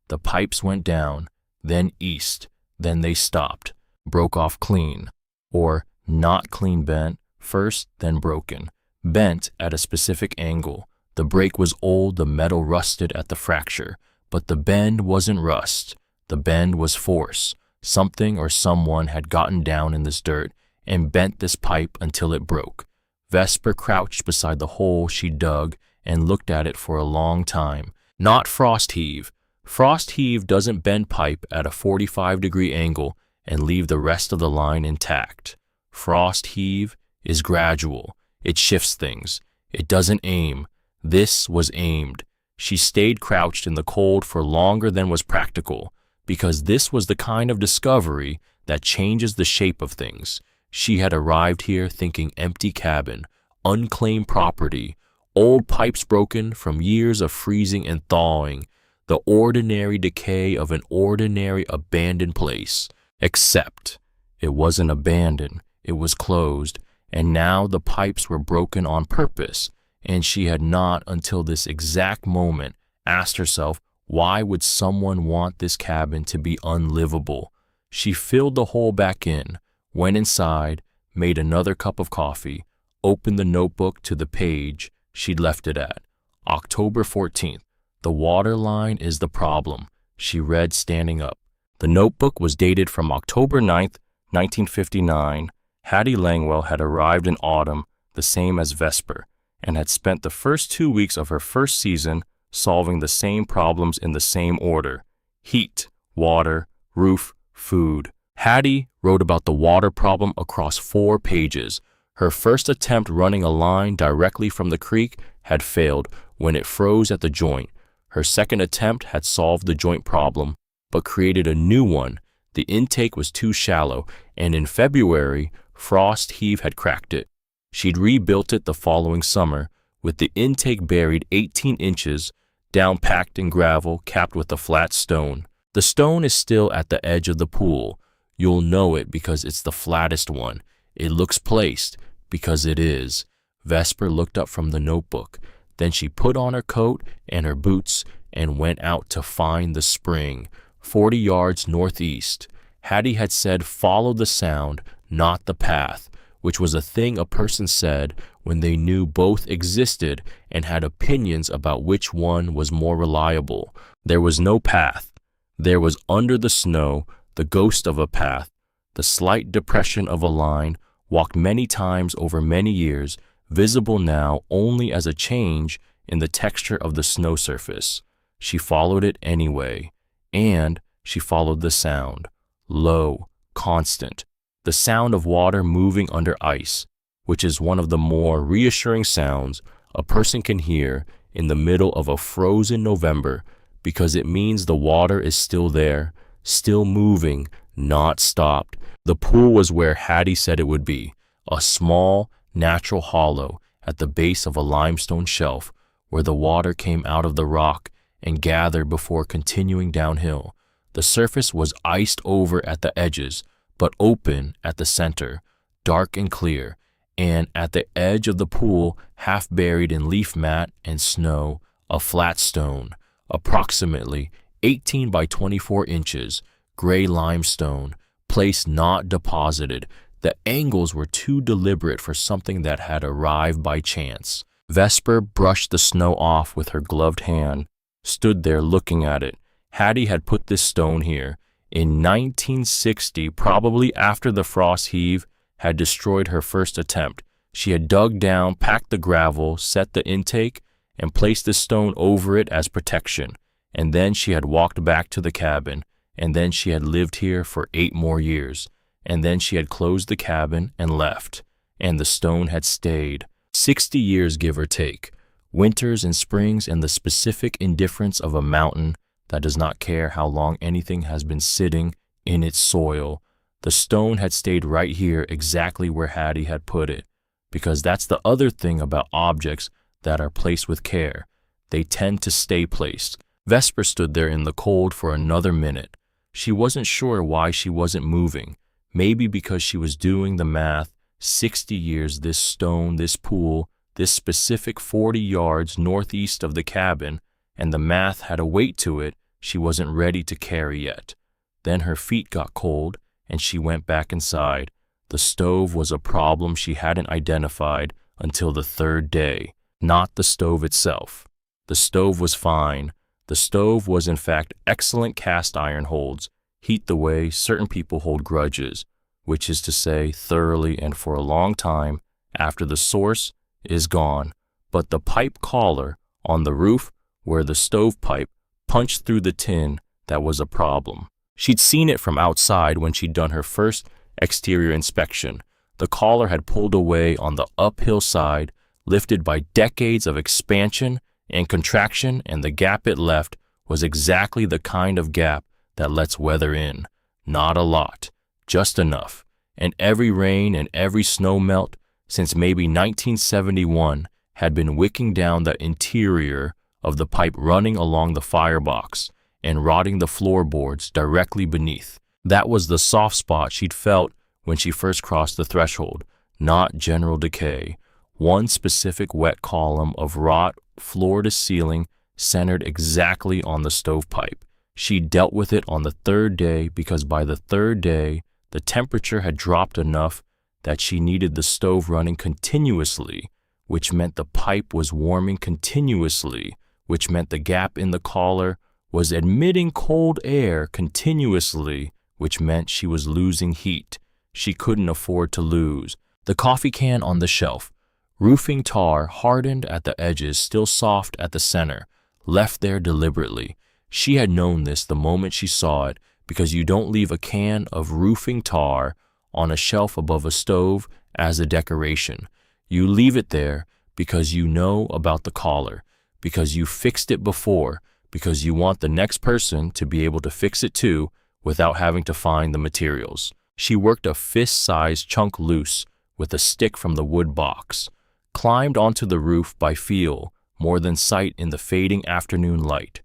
The pipes went down, then east, then they stopped, broke off clean, or not clean bent, first then broken, bent at a specific angle. The break was old, the metal rusted at the fracture, but the bend wasn't rust, the bend was force. Something or someone had gotten down in this dirt and bent this pipe until it broke. Vesper crouched beside the hole she dug and looked at it for a long time. Not frost heave. Frost heave doesn't bend pipe at a 45-degree angle and leave the rest of the line intact. Frost heave is gradual. It shifts things. It doesn't aim. This was aimed. She stayed crouched in the cold for longer than was practical, because this was the kind of discovery that changes the shape of things. She had arrived here thinking empty cabin, unclaimed property, old pipes broken from years of freezing and thawing, the ordinary decay of an ordinary abandoned place. Except it wasn't abandoned, it was closed, and now the pipes were broken on purpose, and she had not until this exact moment asked herself, why would someone want this cabin to be unlivable? She filled the hole back in, went inside, made another cup of coffee, opened the notebook to the page she'd left it at. October 14th. The water line is the problem, she read standing up. The notebook was dated from October 9th, 1959. Hattie Langwell had arrived in autumn, the same as Vesper, and had spent the first 2 weeks of her first season solving the same problems in the same order: heat, water, roof, food. Hattie wrote about the water problem across 4 pages. Her first attempt running a line directly from the creek had failed when it froze at the joint. Her second attempt had solved the joint problem, but created a new one. The intake was too shallow, and in February, frost heave had cracked it. She'd rebuilt it the following summer, with the intake buried 18 inches, down packed in gravel capped with a flat stone. The stone is still at the edge of the pool. You'll know it because it's the flattest one. It looks placed because it is. Vesper looked up from the notebook. Then she put on her coat and her boots and went out to find the spring, 40 yards northeast. Hattie had said follow the sound, not the path, which was a thing a person said when they knew both existed and had opinions about which one was more reliable. There was no path. There was under the snow the ghost of a path, the slight depression of a line, walked many times over many years, visible now only as a change in the texture of the snow surface. She followed it anyway, and she followed the sound, low, constant, the sound of water moving under ice, which is one of the more reassuring sounds a person can hear in the middle of a frozen November, because it means the water is still there, still moving, not stopped. The pool was where Hattie said it would be, a small, natural hollow at the base of a limestone shelf where the water came out of the rock and gathered before continuing downhill. The surface was iced over at the edges, but open at the center, dark and clear, and at the edge of the pool, half buried in leaf mat and snow, a flat stone, approximately 18 by 24 inches, gray limestone, place not deposited. The angles were too deliberate for something that had arrived by chance. Vesper brushed the snow off with her gloved hand, stood there looking at it. Hattie had put this stone here in 1960, probably after the frost heave had destroyed her first attempt. She had dug down, packed the gravel, set the intake, and placed the stone over it as protection. And then she had walked back to the cabin, and then she had lived here for 8 more years. And then she had closed the cabin and left, and the stone had stayed. 60 years, give or take. Winters and springs, and the specific indifference of a mountain that does not care how long anything has been sitting in its soil. The stone had stayed right here, exactly where Hattie had put it, because that's the other thing about objects that are placed with care. They tend to stay placed. Vesper stood there in the cold for another minute. She wasn't sure why she wasn't moving. Maybe because she was doing the math. 60 years, this stone, this pool, this specific 40 yards northeast of the cabin, and the math had a weight to it she wasn't ready to carry yet. Then her feet got cold, and she went back inside. The stove was a problem she hadn't identified until the 3rd day, not the stove itself. The stove was fine. The stove was in fact excellent cast iron holds, heat the way certain people hold grudges, which is to say thoroughly and for a long time after the source is gone. But the pipe collar on the roof where the stovepipe punched through the tin, that was a problem. She'd seen it from outside when she'd done her first exterior inspection. The collar had pulled away on the uphill side, lifted by decades of expansion and contraction, and the gap it left was exactly the kind of gap that lets weather in. Not a lot, just enough. And every rain and every snow melt since maybe 1971 had been wicking down the interior of the pipe, running along the firebox and rotting the floorboards directly beneath. That was the soft spot she'd felt when she first crossed the threshold, not general decay. One specific wet column of rot, floor to ceiling, centered exactly on the stovepipe. She dealt with it on the 3rd day because by the 3rd day, the temperature had dropped enough that she needed the stove running continuously, which meant the pipe was warming continuously, which meant the gap in the collar was admitting cold air continuously, which meant she was losing heat she couldn't afford to lose. The coffee can on the shelf, roofing tar hardened at the edges, still soft at the center, left there deliberately. She had known this the moment she saw it, because you don't leave a can of roofing tar on a shelf above a stove as a decoration. You leave it there because you know about the collar, because you fixed it before, because you want the next person to be able to fix it too without having to find the materials. She worked a fist-sized chunk loose with a stick from the wood box, climbed onto the roof by feel more than sight in the fading afternoon light,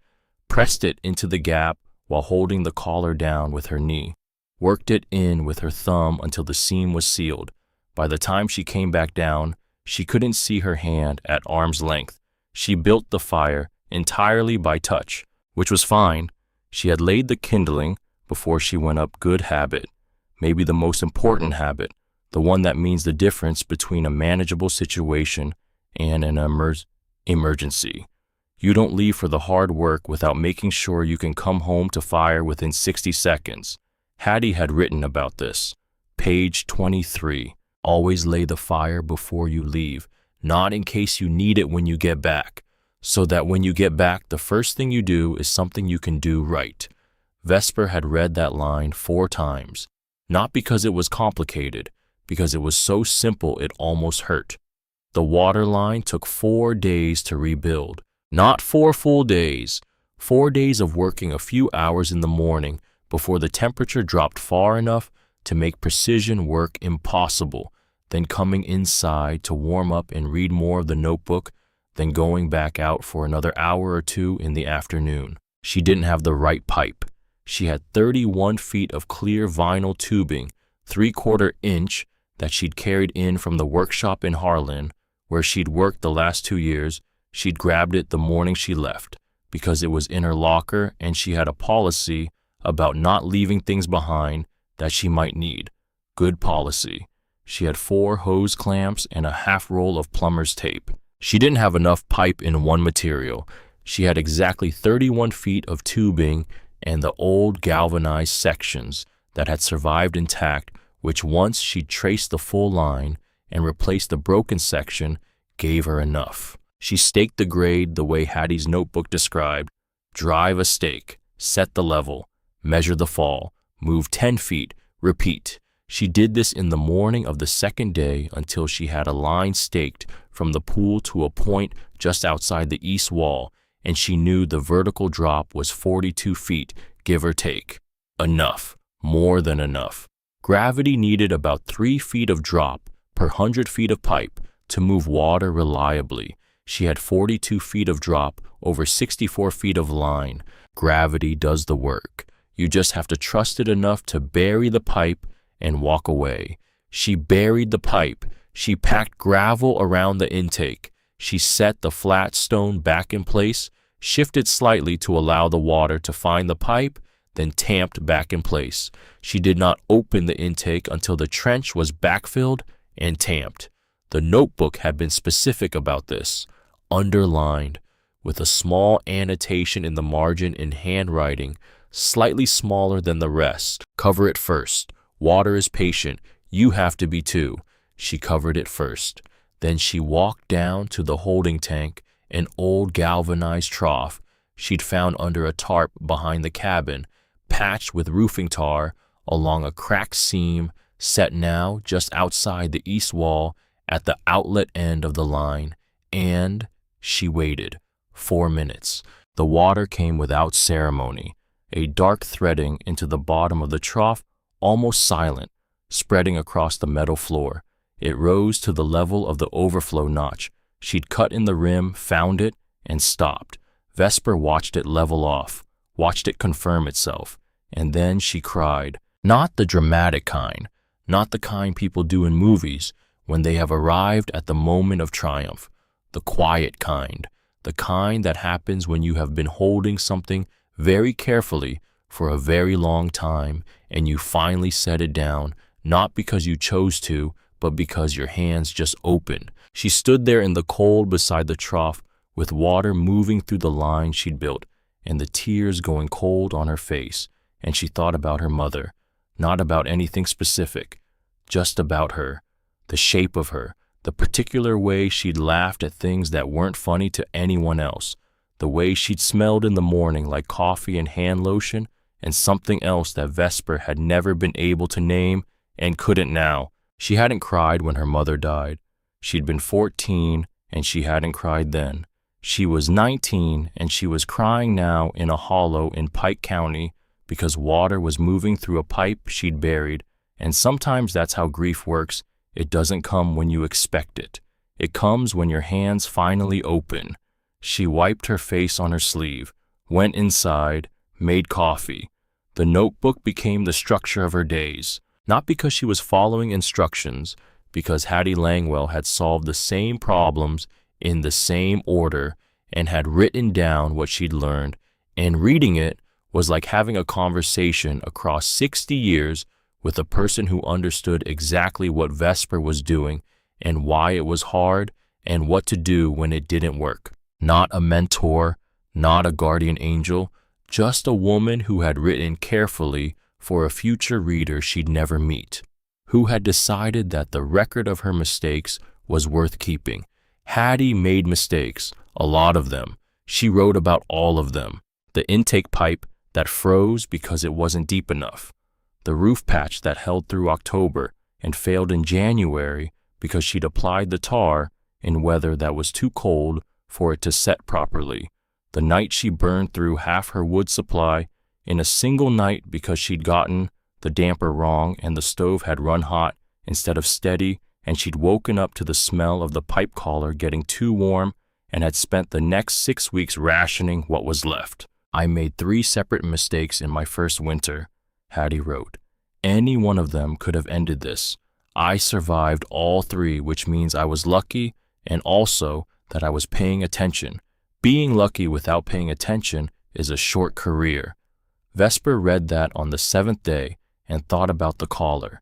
pressed it into the gap while holding the collar down with her knee, worked it in with her thumb until the seam was sealed. By the time she came back down, she couldn't see her hand at arm's length. She built the fire entirely by touch, which was fine. She had laid the kindling before she went up. Good habit. Maybe the most important habit, the one that means the difference between a manageable situation and an emergency. You don't leave for the hard work without making sure you can come home to fire within 60 seconds. Hattie had written about this. Page 23. Always lay the fire before you leave, not in case you need it when you get back, so that when you get back, the first thing you do is something you can do right. Vesper had read that line 4 times, not because it was complicated, because it was so simple it almost hurt. The water line took 4 days to rebuild, not 4 full days, 4 days of working a few hours in the morning before the temperature dropped far enough to make precision work impossible, then coming inside to warm up and read more of the notebook, then going back out for another hour or 2 in the afternoon. She didn't have the right pipe. She had 31 feet of clear vinyl tubing, 3/4 inch, that she'd carried in from the workshop in Harlan, where she'd worked the last 2 years. She'd grabbed it the morning she left, because it was in her locker and she had a policy about not leaving things behind that she might need. Good policy. She had 4 hose clamps and a half roll of plumber's tape. She didn't have enough pipe in one material. She had exactly 31 feet of tubing and the old galvanized sections that had survived intact, which once she traced the full line and replaced the broken section, gave her enough. She staked the grade the way Hattie's notebook described: drive a stake, set the level, measure the fall, move 10 feet, repeat. She did this in the morning of the second day until she had a line staked from the pool to a point just outside the east wall, and she knew the vertical drop was 42 feet, give or take. Enough, more than enough. Gravity needed about 3 feet of drop per 100 feet of pipe to move water reliably. She had 42 feet of drop over 64 feet of line. Gravity does the work. You just have to trust it enough to bury the pipe and walk away. She buried the pipe. She packed gravel around the intake. She set the flat stone back in place, shifted slightly to allow the water to find the pipe, then tamped back in place. She did not open the intake until the trench was backfilled and tamped. The notebook had been specific about this, underlined, with a small annotation in the margin in handwriting, slightly smaller than the rest. Cover it first. Water is patient. You have to be too. She covered it first. Then she walked down to the holding tank, an old galvanized trough she'd found under a tarp behind the cabin, patched with roofing tar along a cracked seam set now just outside the east wall at the outlet end of the line, and she waited. 4 minutes. The water came without ceremony, a dark threading into the bottom of the trough, almost silent, spreading across the metal floor. It rose to the level of the overflow notch. She'd cut in the rim, found it, and stopped. Vesper watched it level off, watched it confirm itself, and then she cried. Not the dramatic kind, not the kind people do in movies when they have arrived at the moment of triumph. The quiet kind, the kind that happens when you have been holding something very carefully for a very long time and you finally set it down, not because you chose to, but because your hands just opened. She stood there in the cold beside the trough with water moving through the line she'd built and the tears going cold on her face, and she thought about her mother, not about anything specific, just about her, the shape of her, the particular way she'd laughed at things that weren't funny to anyone else, the way she'd smelled in the morning like coffee and hand lotion, and something else that Vesper had never been able to name and couldn't now. She hadn't cried when her mother died. She'd been 14 and she hadn't cried then. She was 19 and she was crying now in a hollow in Pike County because water was moving through a pipe she'd buried, and sometimes that's how grief works. It doesn't come when you expect it. It comes when your hands finally open. She wiped her face on her sleeve, went inside, made coffee. The notebook became the structure of her days, not because she was following instructions, because Hattie Langwell had solved the same problems in the same order and had written down what she'd learned, and reading it was like having a conversation across 60 years with a person who understood exactly what Vesper was doing and why it was hard and what to do when it didn't work. Not a mentor, not a guardian angel, just a woman who had written carefully for a future reader she'd never meet, who had decided that the record of her mistakes was worth keeping. Hattie made mistakes, a lot of them. She wrote about all of them. The intake pipe that froze because it wasn't deep enough. The roof patch that held through October and failed in January because she'd applied the tar in weather that was too cold for it to set properly. The night she burned through half her wood supply in a single night because she'd gotten the damper wrong and the stove had run hot instead of steady, and she'd woken up to the smell of the pipe collar getting too warm and had spent the next 6 weeks rationing what was left. I made 3 separate mistakes in my first winter, Hattie wrote. Any one of them could have ended this. I survived all 3, which means I was lucky and also that I was paying attention. Being lucky without paying attention is a short career. Vesper read that on the 7th day and thought about the caller.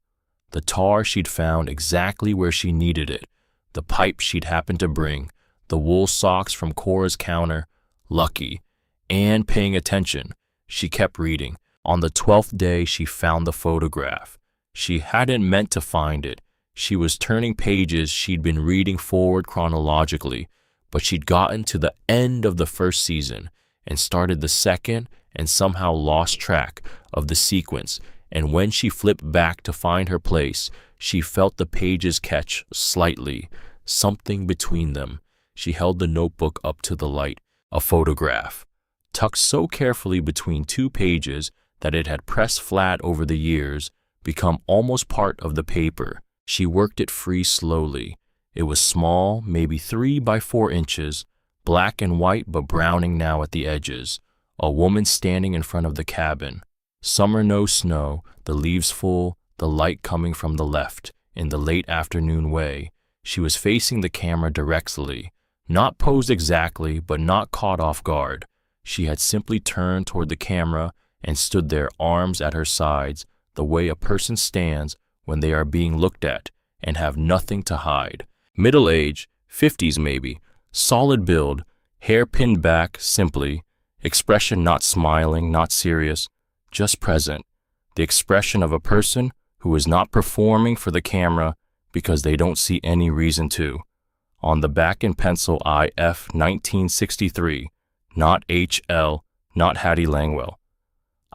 The tar she'd found exactly where she needed it, the pipe she'd happened to bring, the wool socks from Cora's counter, lucky, and paying attention. She kept reading. On the 12th day, she found the photograph. She hadn't meant to find it. She was turning pages she'd been reading forward chronologically, but she'd gotten to the end of the first season and started the second and somehow lost track of the sequence, and when she flipped back to find her place, she felt the pages catch slightly, something between them. She held the notebook up to the light, a photograph, tucked so carefully between 2 pages that it had pressed flat over the years, become almost part of the paper. She worked it free slowly. It was small, maybe 3 by 4 inches, black and white but browning now at the edges. A woman standing in front of the cabin. Summer, no snow, the leaves full, the light coming from the left, in the late afternoon way. She was facing the camera directly, not posed exactly, but not caught off guard. She had simply turned toward the camera and stood there, arms at her sides, the way a person stands when they are being looked at and have nothing to hide. Middle age, 50s maybe, solid build, hair pinned back simply, expression not smiling, not serious, just present. The expression of a person who is not performing for the camera because they don't see any reason to. On the back in pencil, IF 1963, not HL, not Hattie Langwell.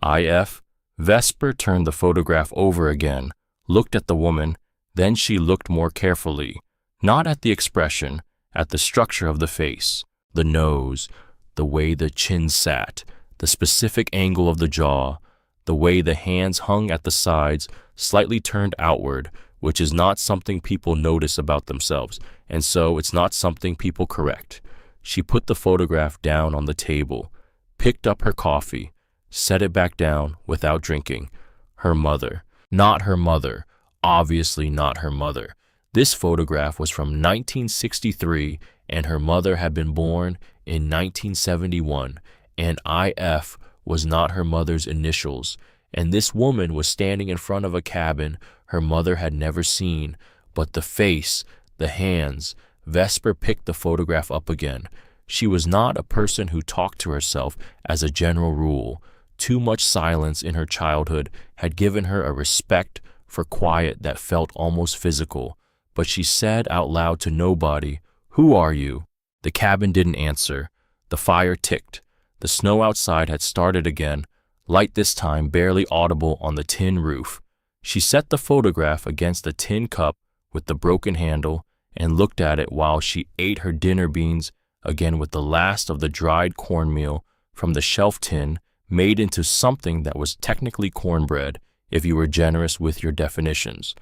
IF. Vesper turned the photograph over again, looked at the woman, then she looked more carefully, not at the expression, at the structure of the face, the nose, the way the chin sat, the specific angle of the jaw, the way the hands hung at the sides, slightly turned outward, which is not something people notice about themselves, and so it's not something people correct. She put the photograph down on the table, picked up her coffee, set it back down without drinking. Her mother. Not her mother. Obviously not her mother. This photograph was from 1963, and her mother had been born in 1971, and IF was not her mother's initials, and this woman was standing in front of a cabin her mother had never seen, but the face, the hands. Vesper picked the photograph up again. She was not a person who talked to herself as a general rule. Too much silence in her childhood had given her a respect for quiet that felt almost physical, but she said out loud to nobody, "Who are you?" The cabin didn't answer. The fire ticked. The snow outside had started again, light this time barely audible on the tin roof. She set the photograph against the tin cup with the broken handle and looked at it while she ate her dinner beans again with the last of the dried cornmeal from the shelf tin made into something that was technically cornbread if you were generous with your definitions.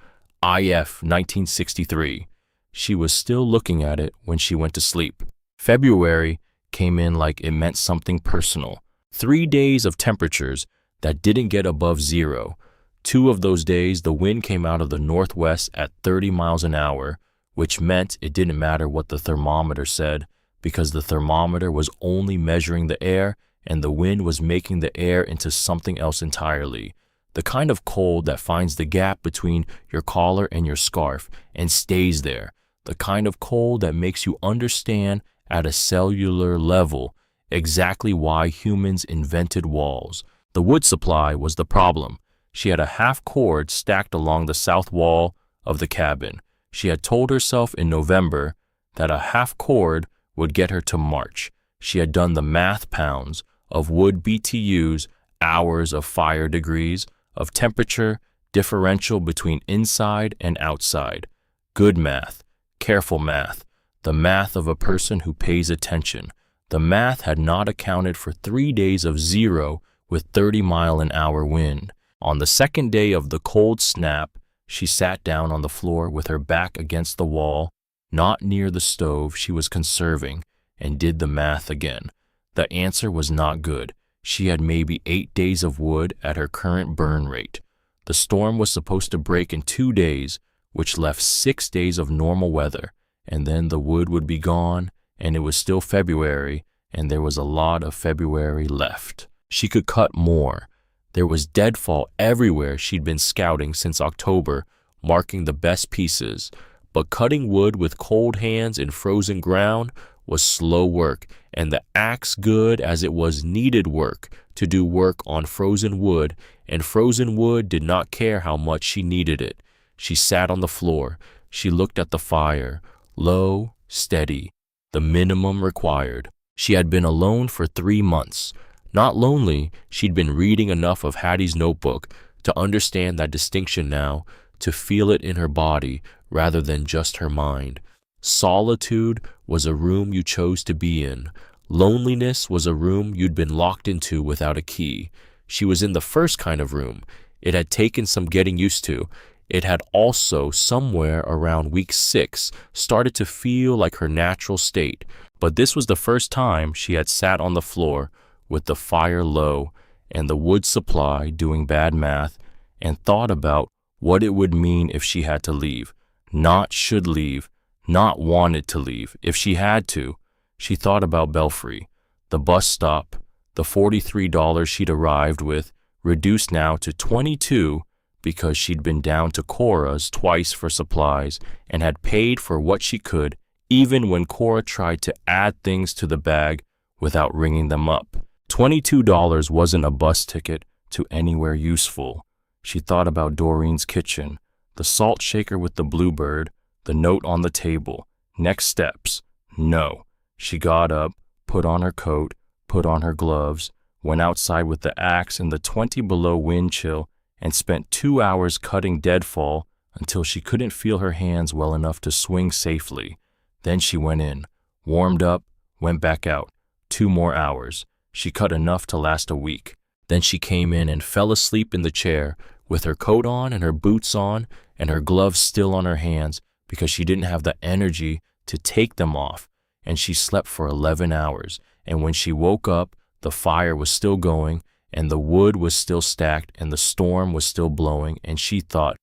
IF 1963. She was still looking at it when she went to sleep. February came in like it meant something personal. 3 days of temperatures that didn't get above 0. 2 of those days, the wind came out of the northwest at 30 miles an hour, which meant it didn't matter what the thermometer said, because the thermometer was only measuring the air and the wind was making the air into something else entirely. The kind of cold that finds the gap between your collar and your scarf and stays there. The kind of cold that makes you understand at a cellular level exactly why humans invented walls. The wood supply was the problem. She had a half cord stacked along the south wall of the cabin. She had told herself in November that a half cord would get her to March. She had done the math pounds of wood BTUs, hours of fire degrees, of temperature differential between inside and outside. Good math, careful math, the math of a person who pays attention. The math had not accounted for 3 days of 0 with 30-mile-an-hour wind. On the second day of the cold snap, she sat down on the floor with her back against the wall, not near the stove she was conserving, and did the math again. The answer was not good. She had maybe 8 days of wood at her current burn rate. The storm was supposed to break in 2 days, which left 6 days of normal weather, and then the wood would be gone, and it was still February, and there was a lot of February left. She could cut more. There was deadfall everywhere she'd been scouting since October, marking the best pieces. But cutting wood with cold hands in frozen ground was slow work, and the axe good as it was needed work to do work on frozen wood, and frozen wood did not care how much she needed it. She sat on the floor. She looked at the fire, low, steady, the minimum required. She had been alone for 3 months. Not lonely, she'd been reading enough of Hattie's notebook to understand that distinction now, to feel it in her body rather than just her mind. Solitude was a room you chose to be in. Loneliness was a room you'd been locked into without a key. She was in the first kind of room. It had taken some getting used to. It had also, somewhere around week 6, started to feel like her natural state. But this was the first time she had sat on the floor with the fire low and the wood supply doing bad math, and thought about what it would mean if she had to leave. Not should leave, not wanted to leave, if she had to. She thought about Belfry, the bus stop, the $43 she'd arrived with, reduced now to $22 because she'd been down to Cora's twice for supplies and had paid for what she could, even when Cora tried to add things to the bag without ringing them up. $22 wasn't a bus ticket to anywhere useful. She thought about Doreen's kitchen, the salt shaker with the bluebird, the note on the table. Next steps. No. She got up, put on her coat, put on her gloves, went outside with the axe in the 20 below wind chill, and spent 2 hours cutting deadfall until she couldn't feel her hands well enough to swing safely. Then she went in, warmed up, went back out. 2 more hours. She cut enough to last a week. Then she came in and fell asleep in the chair with her coat on and her boots on and her gloves still on her hands because she didn't have the energy to take them off. And she slept for 11 hours. And when she woke up, the fire was still going and the wood was still stacked and the storm was still blowing, and she thought,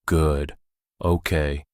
good, okay,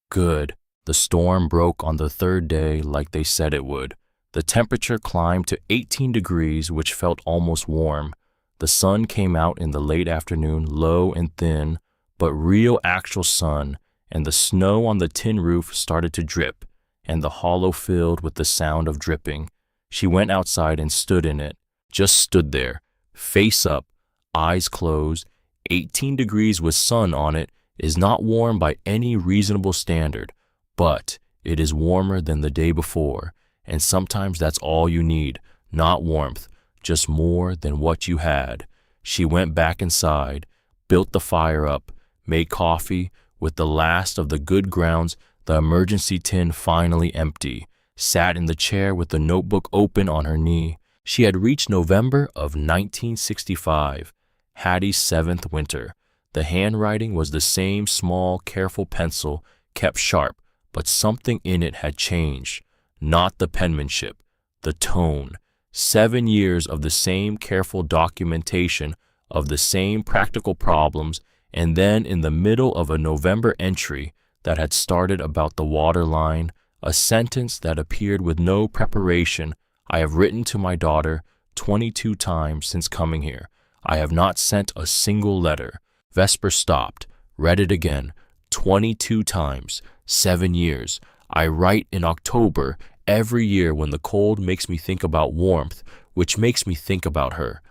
good. The storm broke on the 3rd day like they said it would. The temperature climbed to 18 degrees, which felt almost warm. The sun came out in the late afternoon, low and thin, but real actual sun, and the snow on the tin roof started to drip, and the hollow filled with the sound of dripping. She went outside and stood in it, just stood there, face up, eyes closed. 18 degrees with sun on it is not warm by any reasonable standard, but it is warmer than the day before, and sometimes that's all you need, not warmth, just more than what you had. She went back inside, built the fire up, made coffee, with the last of the good grounds, the emergency tin finally empty, sat in the chair with the notebook open on her knee. She had reached November of 1965, Hattie's 7th winter. The handwriting was the same small, careful pencil, kept sharp, but something in it had changed. Not the penmanship, the tone. 7 years of the same careful documentation of the same practical problems, and then in the middle of a November entry that had started about the water line, a sentence that appeared with no preparation. I have written to my daughter 22 times since coming here. I have not sent a single letter. Vesper stopped, read it again, 22 times, 7 years. I write in October every year when the cold makes me think about warmth, which makes me think about her.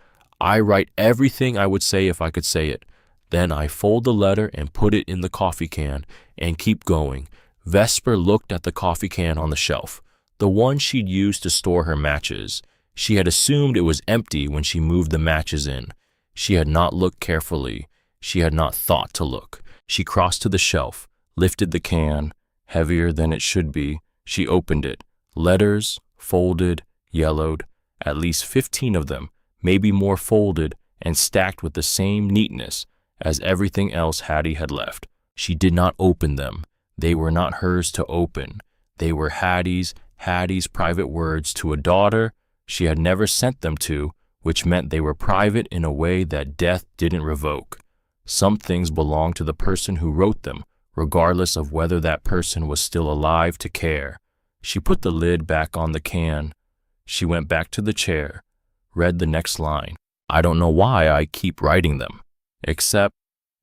I write everything I would say if I could say it. Then I fold the letter and put it in the coffee can and keep going. Vesper looked at the coffee can on the shelf, the one she'd used to store her matches. She had assumed it was empty when she moved the matches in. She had not looked carefully. She had not thought to look. She crossed to the shelf, lifted the can, heavier than it should be. She opened it. Letters, folded, yellowed, at least 15 of them, maybe more folded and stacked with the same neatness as everything else Hattie had left. She did not open them. They were not hers to open. They were Hattie's private words to a daughter she had never sent them to which meant they were private in a way that death didn't revoke. Some things belonged to the person who wrote them, regardless of whether that person was still alive to care. She put the lid back on the can. She went back to the chair, read the next line. I don't know why I keep writing them, except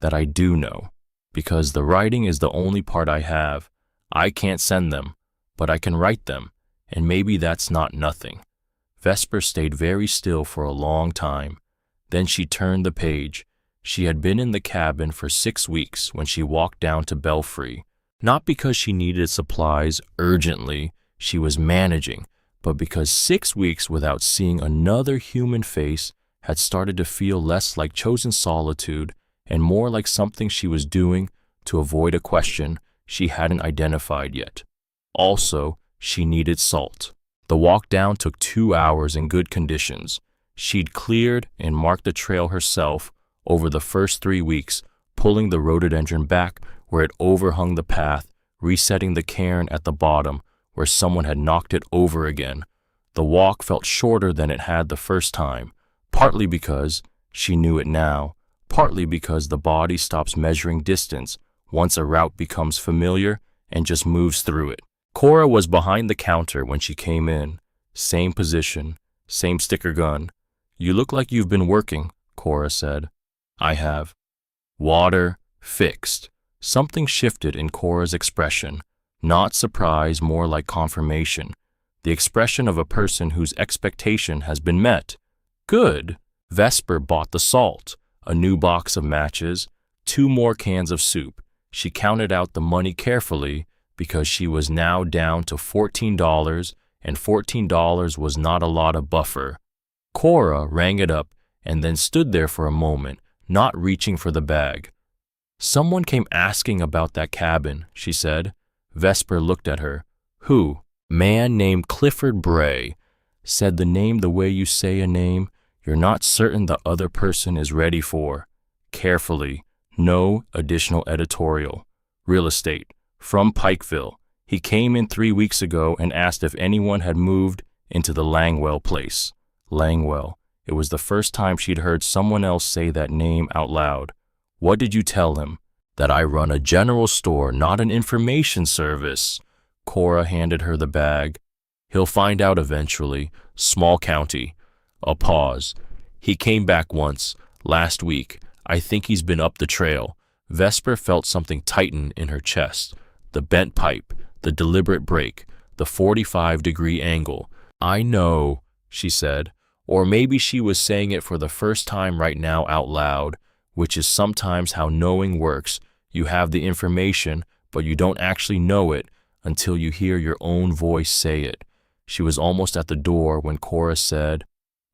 that I do know, because the writing is the only part I have. I can't send them, but I can write them, and maybe that's not nothing. Vesper stayed very still for a long time. Then she turned the page. She had been in the cabin for 6 weeks when she walked down to Belfry. Not because she needed supplies urgently, she was managing, but because 6 weeks without seeing another human face had started to feel less like chosen solitude and more like something she was doing to avoid a question she hadn't identified yet. Also, she needed salt. The walk down took 2 hours in good conditions. She'd cleared and marked the trail herself over the first 3 weeks, pulling the rhododendron back where it overhung the path, resetting the cairn at the bottom where someone had knocked it over again. The walk felt shorter than it had the first time, partly because she knew it now, partly because the body stops measuring distance once a route becomes familiar and just moves through it. Cora was behind the counter when she came in. Same position, same sticker gun. You look like you've been working, Cora said. I have. Water, fixed. Something shifted in Cora's expression. Not surprise, more like confirmation. The expression of a person whose expectation has been met. Good. Vesper bought the salt, a new box of matches, 2 more cans of soup. She counted out the money carefully because she was now down to $14, and $14 was not a lot of buffer. Cora rang it up and then stood there for a moment, not reaching for the bag. Someone came asking about that cabin, she said. Vesper looked at her. Who? Man named Clifford Bray. Said the name the way you say a name you're not certain the other person is ready for. Carefully. No additional editorial. Real estate. From Pikeville. He came in 3 weeks ago and asked if anyone had moved into the Langwell place. Langwell. It was the first time she'd heard someone else say that name out loud. What did you tell him? That I run a general store, not an information service. Cora handed her the bag. He'll find out eventually. Small county. A pause. He came back once, last week. I think he's been up the trail. Vesper felt something tighten in her chest. The bent pipe, the deliberate break, the 45-degree angle. I know, she said. Or maybe she was saying it for the first time right now out loud, which is sometimes how knowing works. You have the information, but you don't actually know it until you hear your own voice say it. She was almost at the door when Cora said,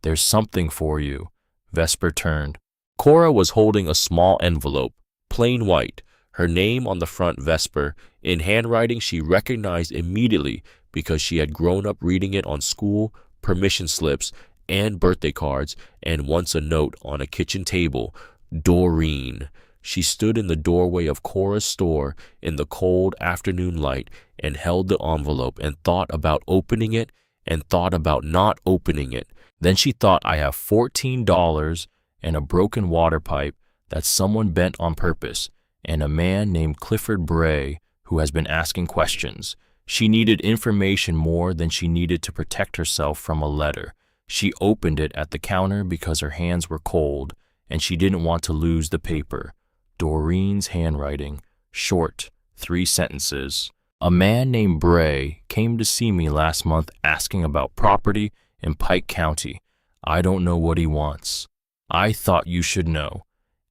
There's something for you. Vesper turned. Cora was holding a small envelope, plain white, her name on the front. Vesper, in handwriting she recognized immediately because she had grown up reading it on school permission slips and birthday cards, and once a note on a kitchen table. Doreen. She stood in the doorway of Cora's store in the cold afternoon light and held the envelope and thought about opening it and thought about not opening it. Then she thought, I have $14 and a broken water pipe that someone bent on purpose, and a man named Clifford Bray who has been asking questions. She needed information more than she needed to protect herself from a letter. She opened it at the counter because her hands were cold, and she didn't want to lose the paper. Doreen's handwriting, short, 3 sentences. A man named Bray came to see me last month asking about property in Pike County. I don't know what he wants. I thought you should know.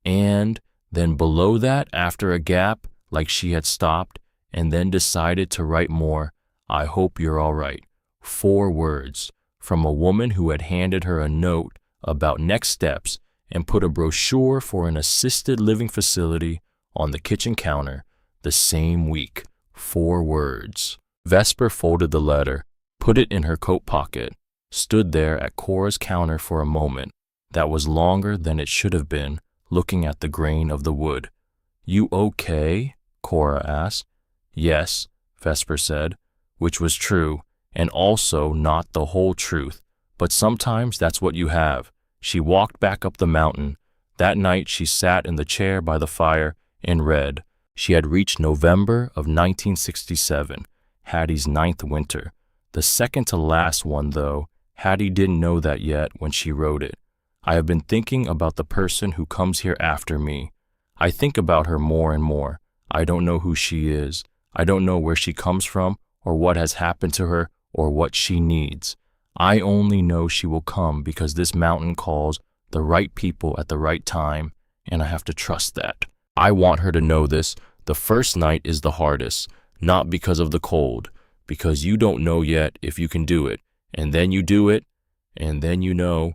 And then below that, after a gap, like she had stopped, and then decided to write more, I hope you're all right. 4 words, from a woman who had handed her a note about next steps and put a brochure for an assisted living facility on the kitchen counter the same week. 4 words. Vesper folded the letter, put it in her coat pocket, stood there at Cora's counter for a moment that was longer than it should have been, looking at the grain of the wood. You okay? Cora asked. Yes, Vesper said, which was true, and also not the whole truth, but sometimes that's what you have. She walked back up the mountain. That night she sat in the chair by the fire and read. She had reached November of 1967, Hattie's 9th winter. The second to last one, though. Hattie didn't know that yet when she wrote it. I have been thinking about the person who comes here after me. I think about her more and more. I don't know who she is. I don't know where she comes from or what has happened to her or what she needs. I only know she will come because this mountain calls the right people at the right time, and I have to trust that. I want her to know this. The first night is the hardest, not because of the cold, because you don't know yet if you can do it, and then you do it, and then you know.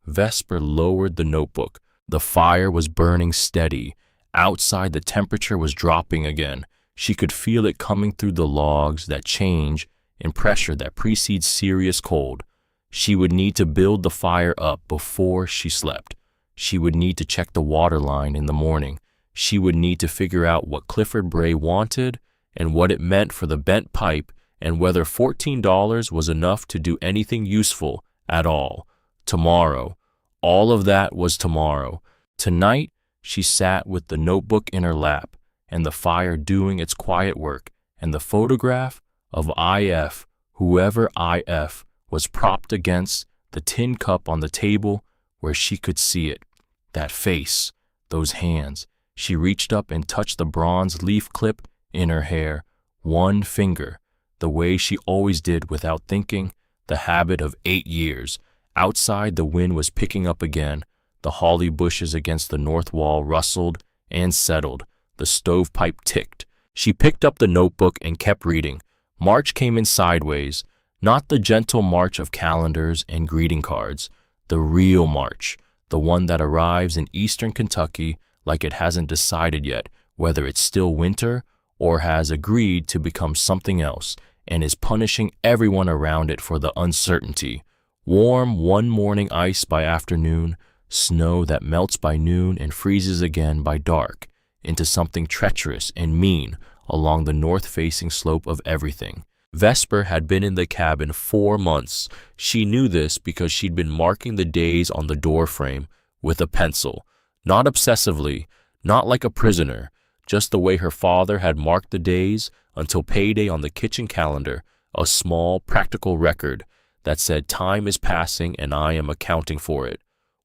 Vesper lowered the notebook. The fire was burning steady. Outside, the temperature was dropping again. She could feel it coming through the logs, that change in pressure that precedes serious cold. She would need to build the fire up before she slept. She would need to check the water line in the morning. She would need to figure out what Clifford Bray wanted and what it meant for the bent pipe and whether $14 was enough to do anything useful at all. Tomorrow. All of that was tomorrow. Tonight, she sat with the notebook in her lap and the fire doing its quiet work, and the photograph of IF, whoever IF, was propped against the tin cup on the table where she could see it. That face, those hands. She reached up and touched the bronze leaf clip in her hair, one finger, the way she always did without thinking, the habit of 8 years. Outside, the wind was picking up again. The holly bushes against the north wall rustled and settled. The stovepipe ticked. She picked up the notebook and kept reading. March came in sideways, not the gentle march of calendars and greeting cards, the real March, the one that arrives in eastern Kentucky like it hasn't decided yet whether it's still winter or has agreed to become something else and is punishing everyone around it for the uncertainty. Warm one morning ice by afternoon, snow that melts by noon and freezes again by dark into something treacherous and mean along the north-facing slope of everything. Vesper had been in the cabin 4 months. She knew this because she'd been marking the days on the doorframe with a pencil, not obsessively, not like a prisoner, just the way her father had marked the days until payday on the kitchen calendar, a small, practical record that said time is passing and I am accounting for it.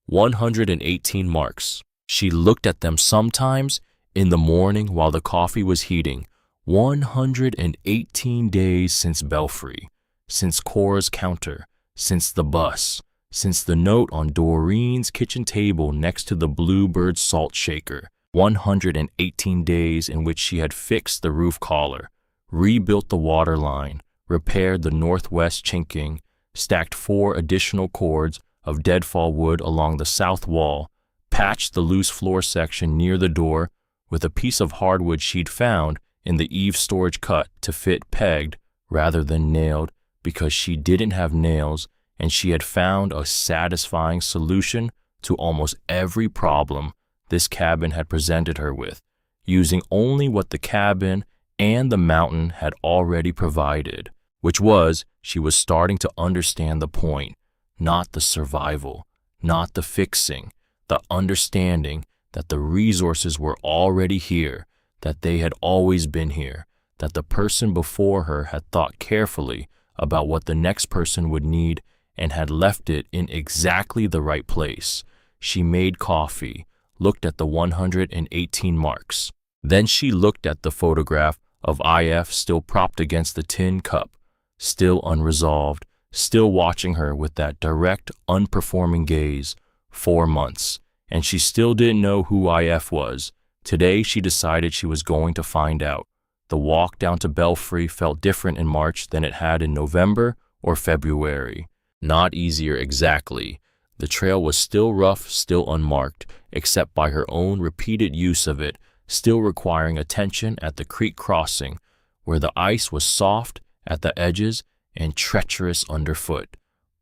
118 marks. She looked at them sometimes in the morning while the coffee was heating. 118 days since Belfry, since Cora's counter, since the bus, since the note on Doreen's kitchen table next to the Bluebird salt shaker. 118 days in which she had fixed the roof collar, rebuilt the water line, repaired the northwest chinking, stacked 4 additional cords of deadfall wood along the south wall, patched the loose floor section near the door with a piece of hardwood she'd found in the eave storage cut to fit pegged rather than nailed because she didn't have nails, and she had found a satisfying solution to almost every problem this cabin had presented her with, using only what the cabin and the mountain had already provided, which was she was starting to understand the point, not the survival, not the fixing, the understanding that the resources were already here, that they had always been here, that the person before her had thought carefully about what the next person would need and had left it in exactly the right place. She made coffee, looked at the 118 marks. Then she looked at the photograph of IF still propped against the tin cup, still unresolved, still watching her with that direct, unperforming gaze. 4 months, and she still didn't know who IF was. Today she decided she was going to find out. The walk down to Belfry felt different in March than it had in November or February. Not easier exactly. The trail was still rough, still unmarked, except by her own repeated use of it, still requiring attention at the creek crossing, where the ice was soft at the edges and treacherous underfoot.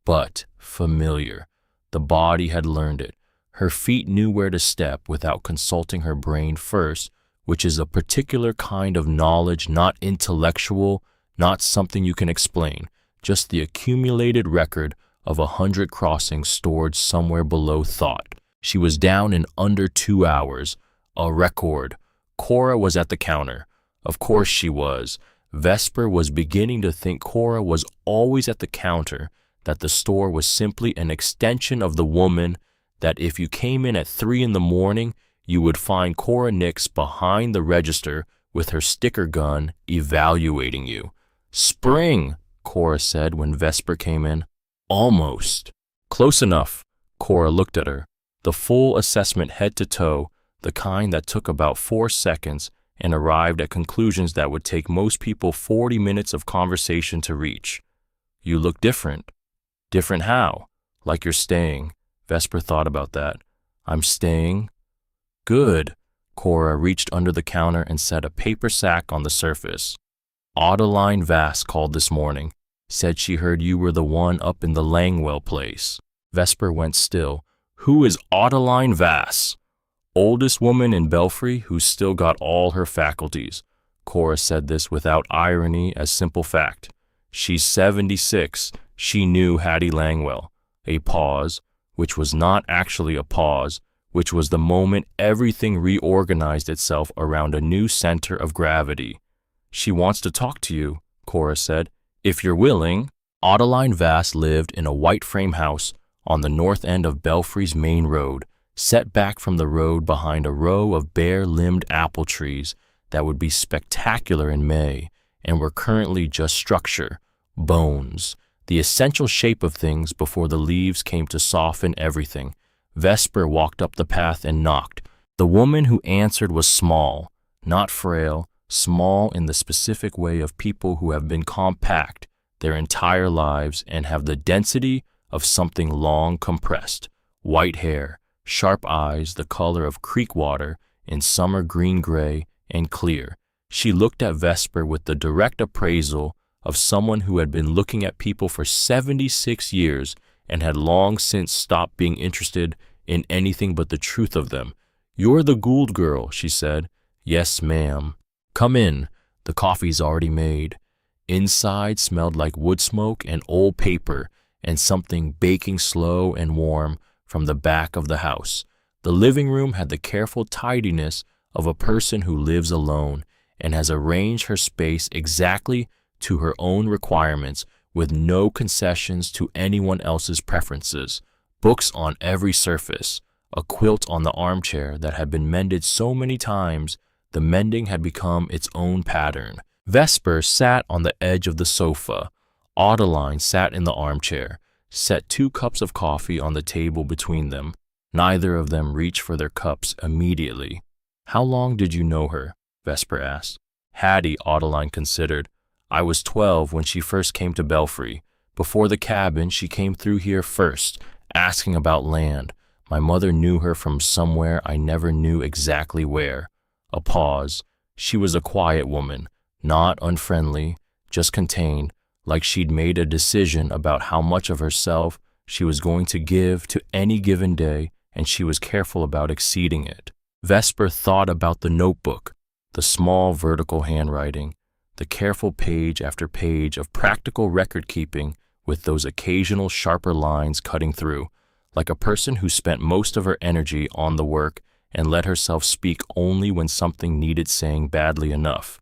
But familiar. The body had learned it. Her feet knew where to step without consulting her brain first, which is a particular kind of knowledge, not intellectual, not something you can explain, just the accumulated record of 100 crossings stored somewhere below thought. She was down in under 2 hours, a record. Cora was at the counter. Of course she was. Vesper was beginning to think Cora was always at the counter, that the store was simply an extension of the woman, that if you came in at 3 in the morning, you would find Cora Nix behind the register with her sticker gun evaluating you. "Spring," Cora said when Vesper came in. "Almost." "Close enough." Cora looked at her. The full assessment head to toe, the kind that took about 4 seconds and arrived at conclusions that would take most people 40 minutes of conversation to reach. "You look different." "Different how?" "Like you're staying." Vesper thought about that. "I'm staying." "Good." Cora reached under the counter and set a paper sack on the surface. "Adeline Vass called this morning. Said she heard you were the one up in the Langwell place." Vesper went still. "Who is Adeline Vass?" "Oldest woman in Belfry who's still got all her faculties." Cora said this without irony, as simple fact. "She's 76. She knew Hattie Langwell." A pause, which was not actually a pause, which was the moment everything reorganized itself around a new center of gravity. "She wants to talk to you," Cora said, "if you're willing." Adeline Vass lived in a white frame house on the north end of Belfry's main road, set back from the road behind a row of bare-limbed apple trees that would be spectacular in May and were currently just structure, bones, the essential shape of things before the leaves came to soften everything. Vesper walked up the path and knocked. The woman who answered was small, not frail, small in the specific way of people who have been compact their entire lives and have the density of something long compressed. White hair, sharp eyes the color of creek water in summer green-gray and clear. She looked at Vesper with the direct appraisal of someone who had been looking at people for 76 years and had long since stopped being interested in anything but the truth of them. "You're the Gould girl," she said. "Yes, ma'am." "Come in. The coffee's already made." Inside smelled like wood smoke and old paper and something baking slow and warm from the back of the house. The living room had the careful tidiness of a person who lives alone and has arranged her space exactly to her own requirements with no concessions to anyone else's preferences. Books on every surface, a quilt on the armchair that had been mended so many times the mending had become its own pattern. Vesper sat on the edge of the sofa. Adeline sat in the armchair, set 2 cups of coffee on the table between them. Neither of them reached for their cups immediately. "How long did you know her?" Vesper asked. "Hattie," Adeline considered. "I was 12 when she first came to Belfry. Before the cabin, she came through here first, asking about land. My mother knew her from somewhere I never knew exactly where." A pause. She was a quiet woman, not unfriendly, just contained, like she'd made a decision about how much of herself she was going to give to any given day, and she was careful about exceeding it. Vesper thought about the notebook, the small vertical handwriting, the careful page after page of practical record-keeping with those occasional sharper lines cutting through, like a person who spent most of her energy on the work and let herself speak only when something needed saying badly enough.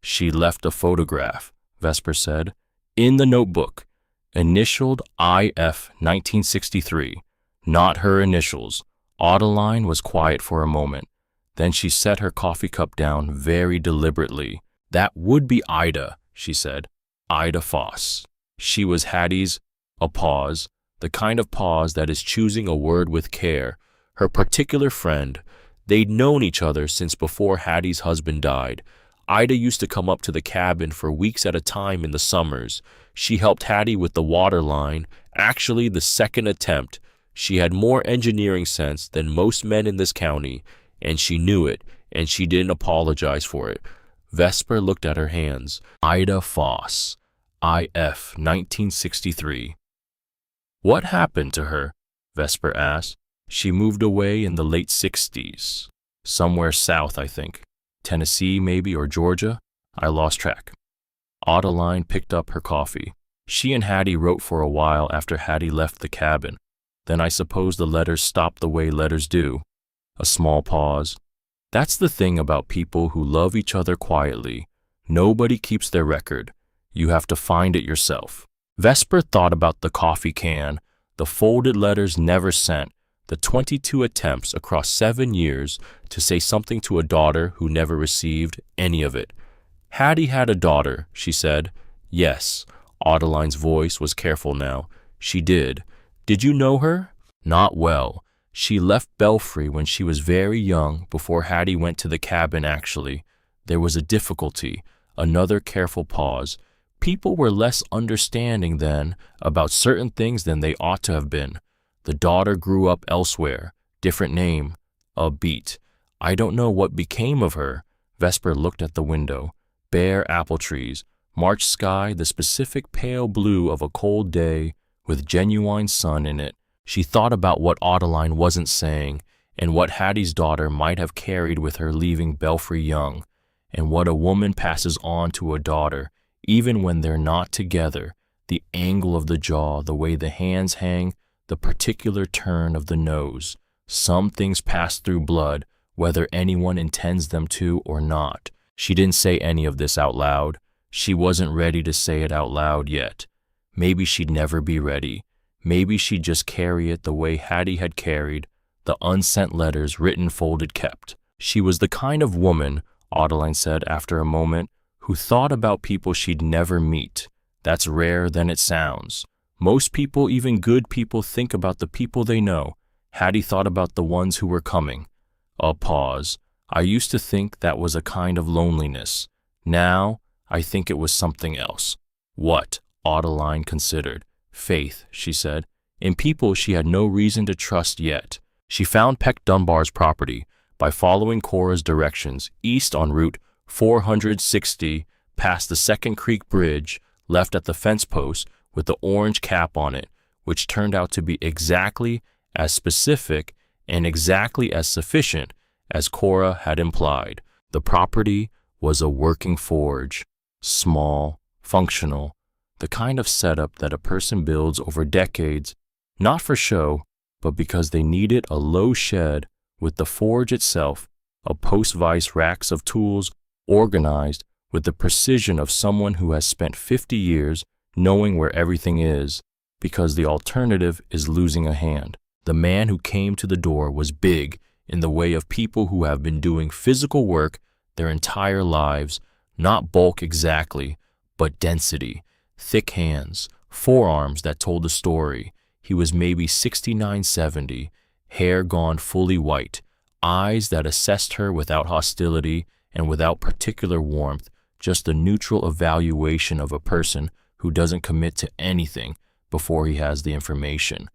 "She left a photograph," Vesper said, "in the notebook, initialed IF 1963, not her initials." Adeline was quiet for a moment. Then she set her coffee cup down very deliberately. "That would be Ida," she said. "Ida Foss. She was Hattie's—" A pause, the kind of pause that is choosing a word with care. Her particular friend. They'd known each other since before Hattie's husband died. Ida used to come up to the cabin for weeks at a time in the summers. She helped Hattie with the water line, actually the second attempt. She had more engineering sense than most men in this county, and she knew it, and she didn't apologize for it. Vesper looked at her hands. Ida Foss, IF 1963. "What happened to her?" Vesper asked. "She moved away in the late 60s. Somewhere south, I think. Tennessee, maybe, or Georgia. I lost track." Adeline picked up her coffee. She and Hattie wrote for a while after Hattie left the cabin. Then I suppose the letters stopped the way letters do. A small pause. That's the thing about people who love each other quietly. Nobody keeps their record. You have to find it yourself. Vesper thought about the coffee can, the folded letters never sent, the 22 attempts across 7 years to say something to a daughter who never received any of it. Hattie had a daughter, she said. Yes. Adeline's voice was careful now. She did. Did you know her? Not well. She left Belfry when she was very young, before Hattie went to the cabin actually. There was a difficulty. Another careful pause. People were less understanding then about certain things than they ought to have been. The daughter grew up elsewhere. Different name. A beat. I don't know what became of her. Vesper looked at the window. Bare apple trees. March sky, the specific pale blue of a cold day with genuine sun in it. She thought about what Adeline wasn't saying and what Hattie's daughter might have carried with her leaving Belfry young, and what a woman passes on to a daughter, even when they're not together, the angle of the jaw, the way the hands hang, the particular turn of the nose. Some things pass through blood, whether anyone intends them to or not. She didn't say any of this out loud. She wasn't ready to say it out loud yet. Maybe she'd never be ready. Maybe she'd just carry it the way Hattie had carried the unsent letters written folded kept. She was the kind of woman, Adeline said after a moment, who thought about people she'd never meet. That's rarer than it sounds. Most people, even good people, think about the people they know. Hattie thought about the ones who were coming. A pause. I used to think that was a kind of loneliness. Now, I think it was something else. What? Adeline considered. Faith, she said, in people she had no reason to trust yet. She found Peck Dunbar's property by following Cora's directions east on Route 460 past the Second Creek Bridge, left at the fence post with the orange cap on it, which turned out to be exactly as specific and exactly as sufficient as Cora had implied. The property was a working forge, small, functional, the kind of setup that a person builds over decades, not for show, but because they needed a low shed with the forge itself, a post-vice racks of tools organized with the precision of someone who has spent 50 years knowing where everything is, because the alternative is losing a hand. The man who came to the door was big in the way of people who have been doing physical work their entire lives, not bulk exactly, but density, thick hands, forearms that told a story. He was maybe 69, 70, hair gone fully white, eyes that assessed her without hostility and without particular warmth, just a neutral evaluation of a person who doesn't commit to anything before he has the information.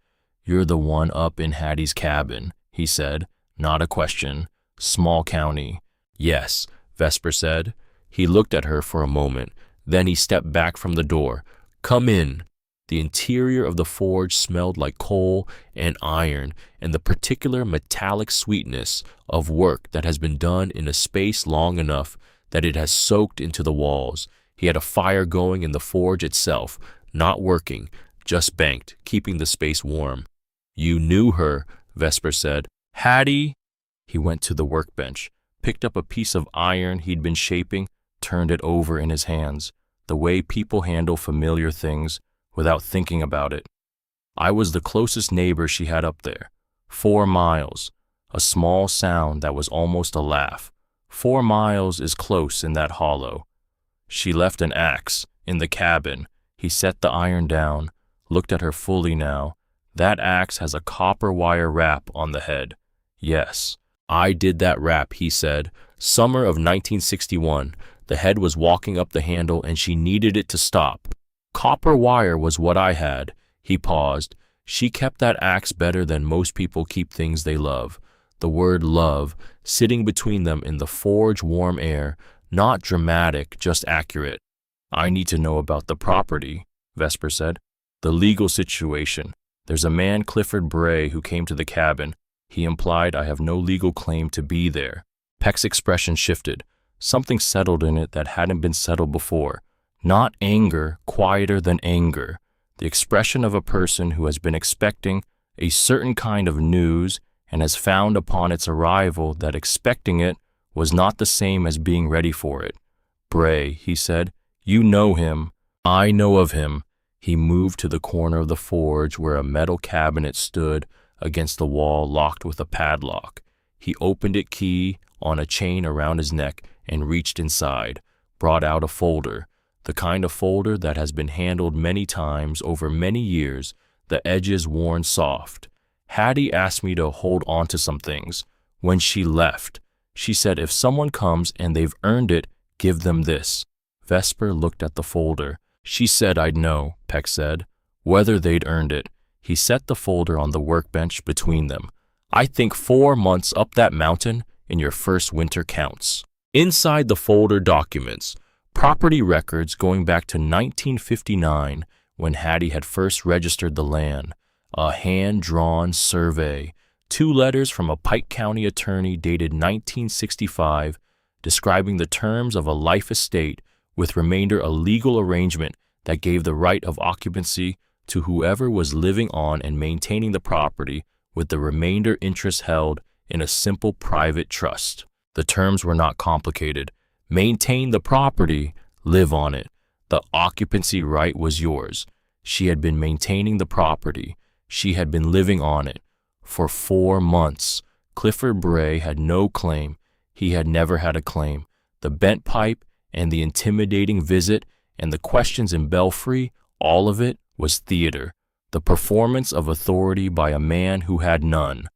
You're the one up in Hattie's cabin, he said, not a question. Small county. Yes, Vesper said. He looked at her for a moment. Then he stepped back from the door. Come in. The interior of the forge smelled like coal and iron and the particular metallic sweetness of work that has been done in a space long enough that it has soaked into the walls. He had a fire going in the forge itself, not working, just banked, keeping the space warm. You knew her, Vesper said. Hattie? He went to the workbench, picked up a piece of iron he'd been shaping, turned it over in his hands, the way people handle familiar things without thinking about it. I was the closest neighbor she had up there. 4 miles. A small sound that was almost a laugh. 4 miles is close in that hollow. She left an axe in the cabin. He set the iron down, looked at her fully now. That axe has a copper wire wrap on the head. Yes, I did that wrap, he said. Summer of 1961. The head was walking up the handle and she needed it to stop. Copper wire was what I had. He paused. She kept that axe better than most people keep things they love. The word love sitting between them in the forge warm air, not dramatic, just accurate. I need to know about the property, Vesper said. The legal situation. There's a man, Clifford Bray, who came to the cabin. He implied I have no legal claim to be there. Peck's expression shifted. Something settled in it that hadn't been settled before. Not anger, quieter than anger, the expression of a person who has been expecting a certain kind of news and has found upon its arrival that expecting it was not the same as being ready for it. "Bray," he said, "you know him. I know of him." He moved to the corner of the forge where a metal cabinet stood against the wall locked with a padlock. He opened it key on a chain around his neck and reached inside, brought out a folder, the kind of folder that has been handled many times over many years, the edges worn soft. Hattie asked me to hold on to some things. When she left, she said if someone comes and they've earned it, give them this. Vesper looked at the folder. "She said I'd know," Peck said, "whether they'd earned it." He set the folder on the workbench between them. "I think 4 months up that mountain in your first winter counts." Inside the folder documents, property records going back to 1959 when Hattie had first registered the land, a hand-drawn survey, 2 letters from a Pike County attorney dated 1965 describing the terms of a life estate with remainder a legal arrangement that gave the right of occupancy to whoever was living on and maintaining the property with the remainder interest held in a simple private trust. The terms were not complicated. Maintain the property, live on it. The occupancy right was yours. She had been maintaining the property. She had been living on it. For 4 months, Clifford Bray had no claim. He had never had a claim. The bent pipe and the intimidating visit and the questions in Belfry, all of it was theater, the performance of authority by a man who had none.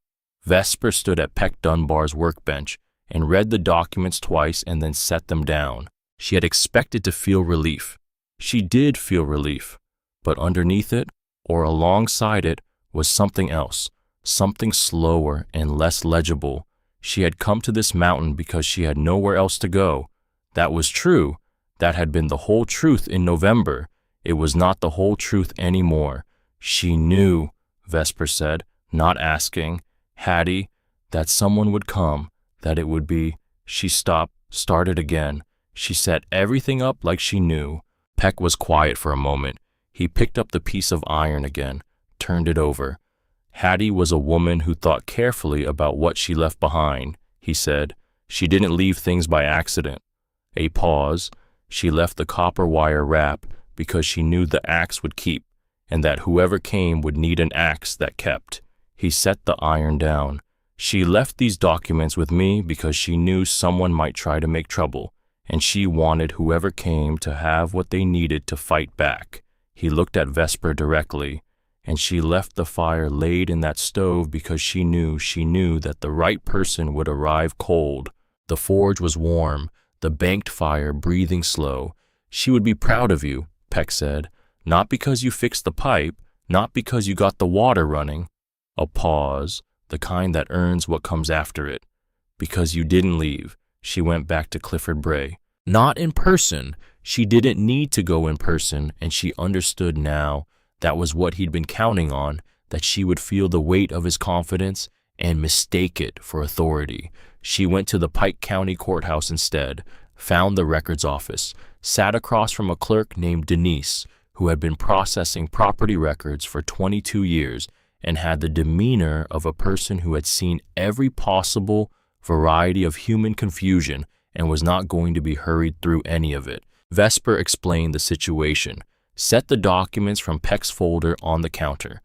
Vesper stood at Peck Dunbar's workbench and read the documents twice and then set them down. She had expected to feel relief. She did feel relief, but underneath it, or alongside it, was something else, something slower and less legible. She had come to this mountain because she had nowhere else to go. That was true. That had been the whole truth in November. It was not the whole truth anymore. She knew, Vesper said, not asking, Hattie, that someone would come, that it would be. She stopped, started again. She set everything up like she knew. Peck was quiet for a moment. He picked up the piece of iron again, turned it over. Hattie was a woman who thought carefully about what she left behind, he said. She didn't leave things by accident. A pause. She left the copper wire wrap because she knew the axe would keep, and that whoever came would need an axe that kept. He set the iron down. She left these documents with me because she knew someone might try to make trouble, and she wanted whoever came to have what they needed to fight back. He looked at Vesper directly, and she left the fire laid in that stove because she knew that the right person would arrive cold. The forge was warm, the banked fire breathing slow. She would be proud of you, Peck said, not because you fixed the pipe, not because you got the water running. A pause, the kind that earns what comes after it. Because you didn't leave. She went back to Clifford Bray. Not in person. She didn't need to go in person, and she understood now that was what he'd been counting on, that she would feel the weight of his confidence and mistake it for authority. She went to the Pike County Courthouse instead, found the records office, sat across from a clerk named Denise, who had been processing property records for 22 years and had the demeanor of a person who had seen every possible variety of human confusion and was not going to be hurried through any of it. Vesper explained the situation, set the documents from Peck's folder on the counter.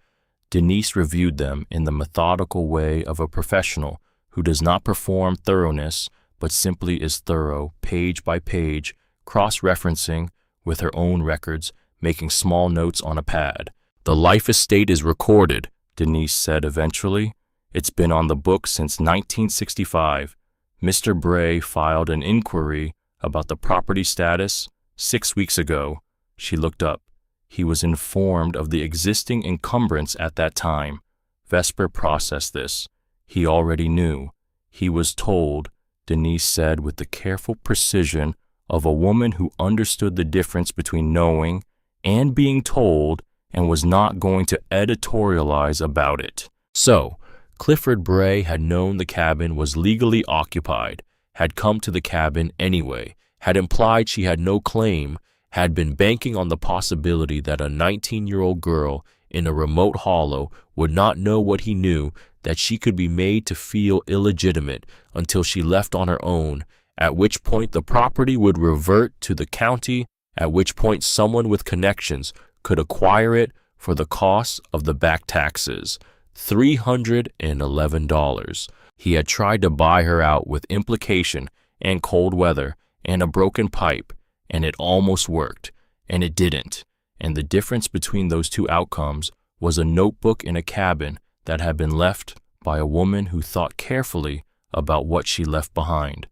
Denise reviewed them in the methodical way of a professional who does not perform thoroughness, but simply is thorough, page by page, cross-referencing with her own records, making small notes on a pad. The life estate is recorded, Denise said eventually. It's been on the books since 1965. Mr. Bray filed an inquiry about the property status 6 weeks ago. She looked up. He was informed of the existing encumbrance at that time. Vesper processed this. He already knew. He was told, Denise said with the careful precision of a woman who understood the difference between knowing and being told and was not going to editorialize about it. So, Clifford Bray had known the cabin was legally occupied, had come to the cabin anyway, had implied she had no claim, had been banking on the possibility that a 19-year-old girl in a remote hollow would not know what he knew, that she could be made to feel illegitimate until she left on her own, at which point the property would revert to the county, at which point someone with connections could acquire it for the cost of the back taxes, $311. He had tried to buy her out with implication and cold weather and a broken pipe, and it almost worked, and it didn't. And the difference between those two outcomes was a notebook in a cabin that had been left by a woman who thought carefully about what she left behind.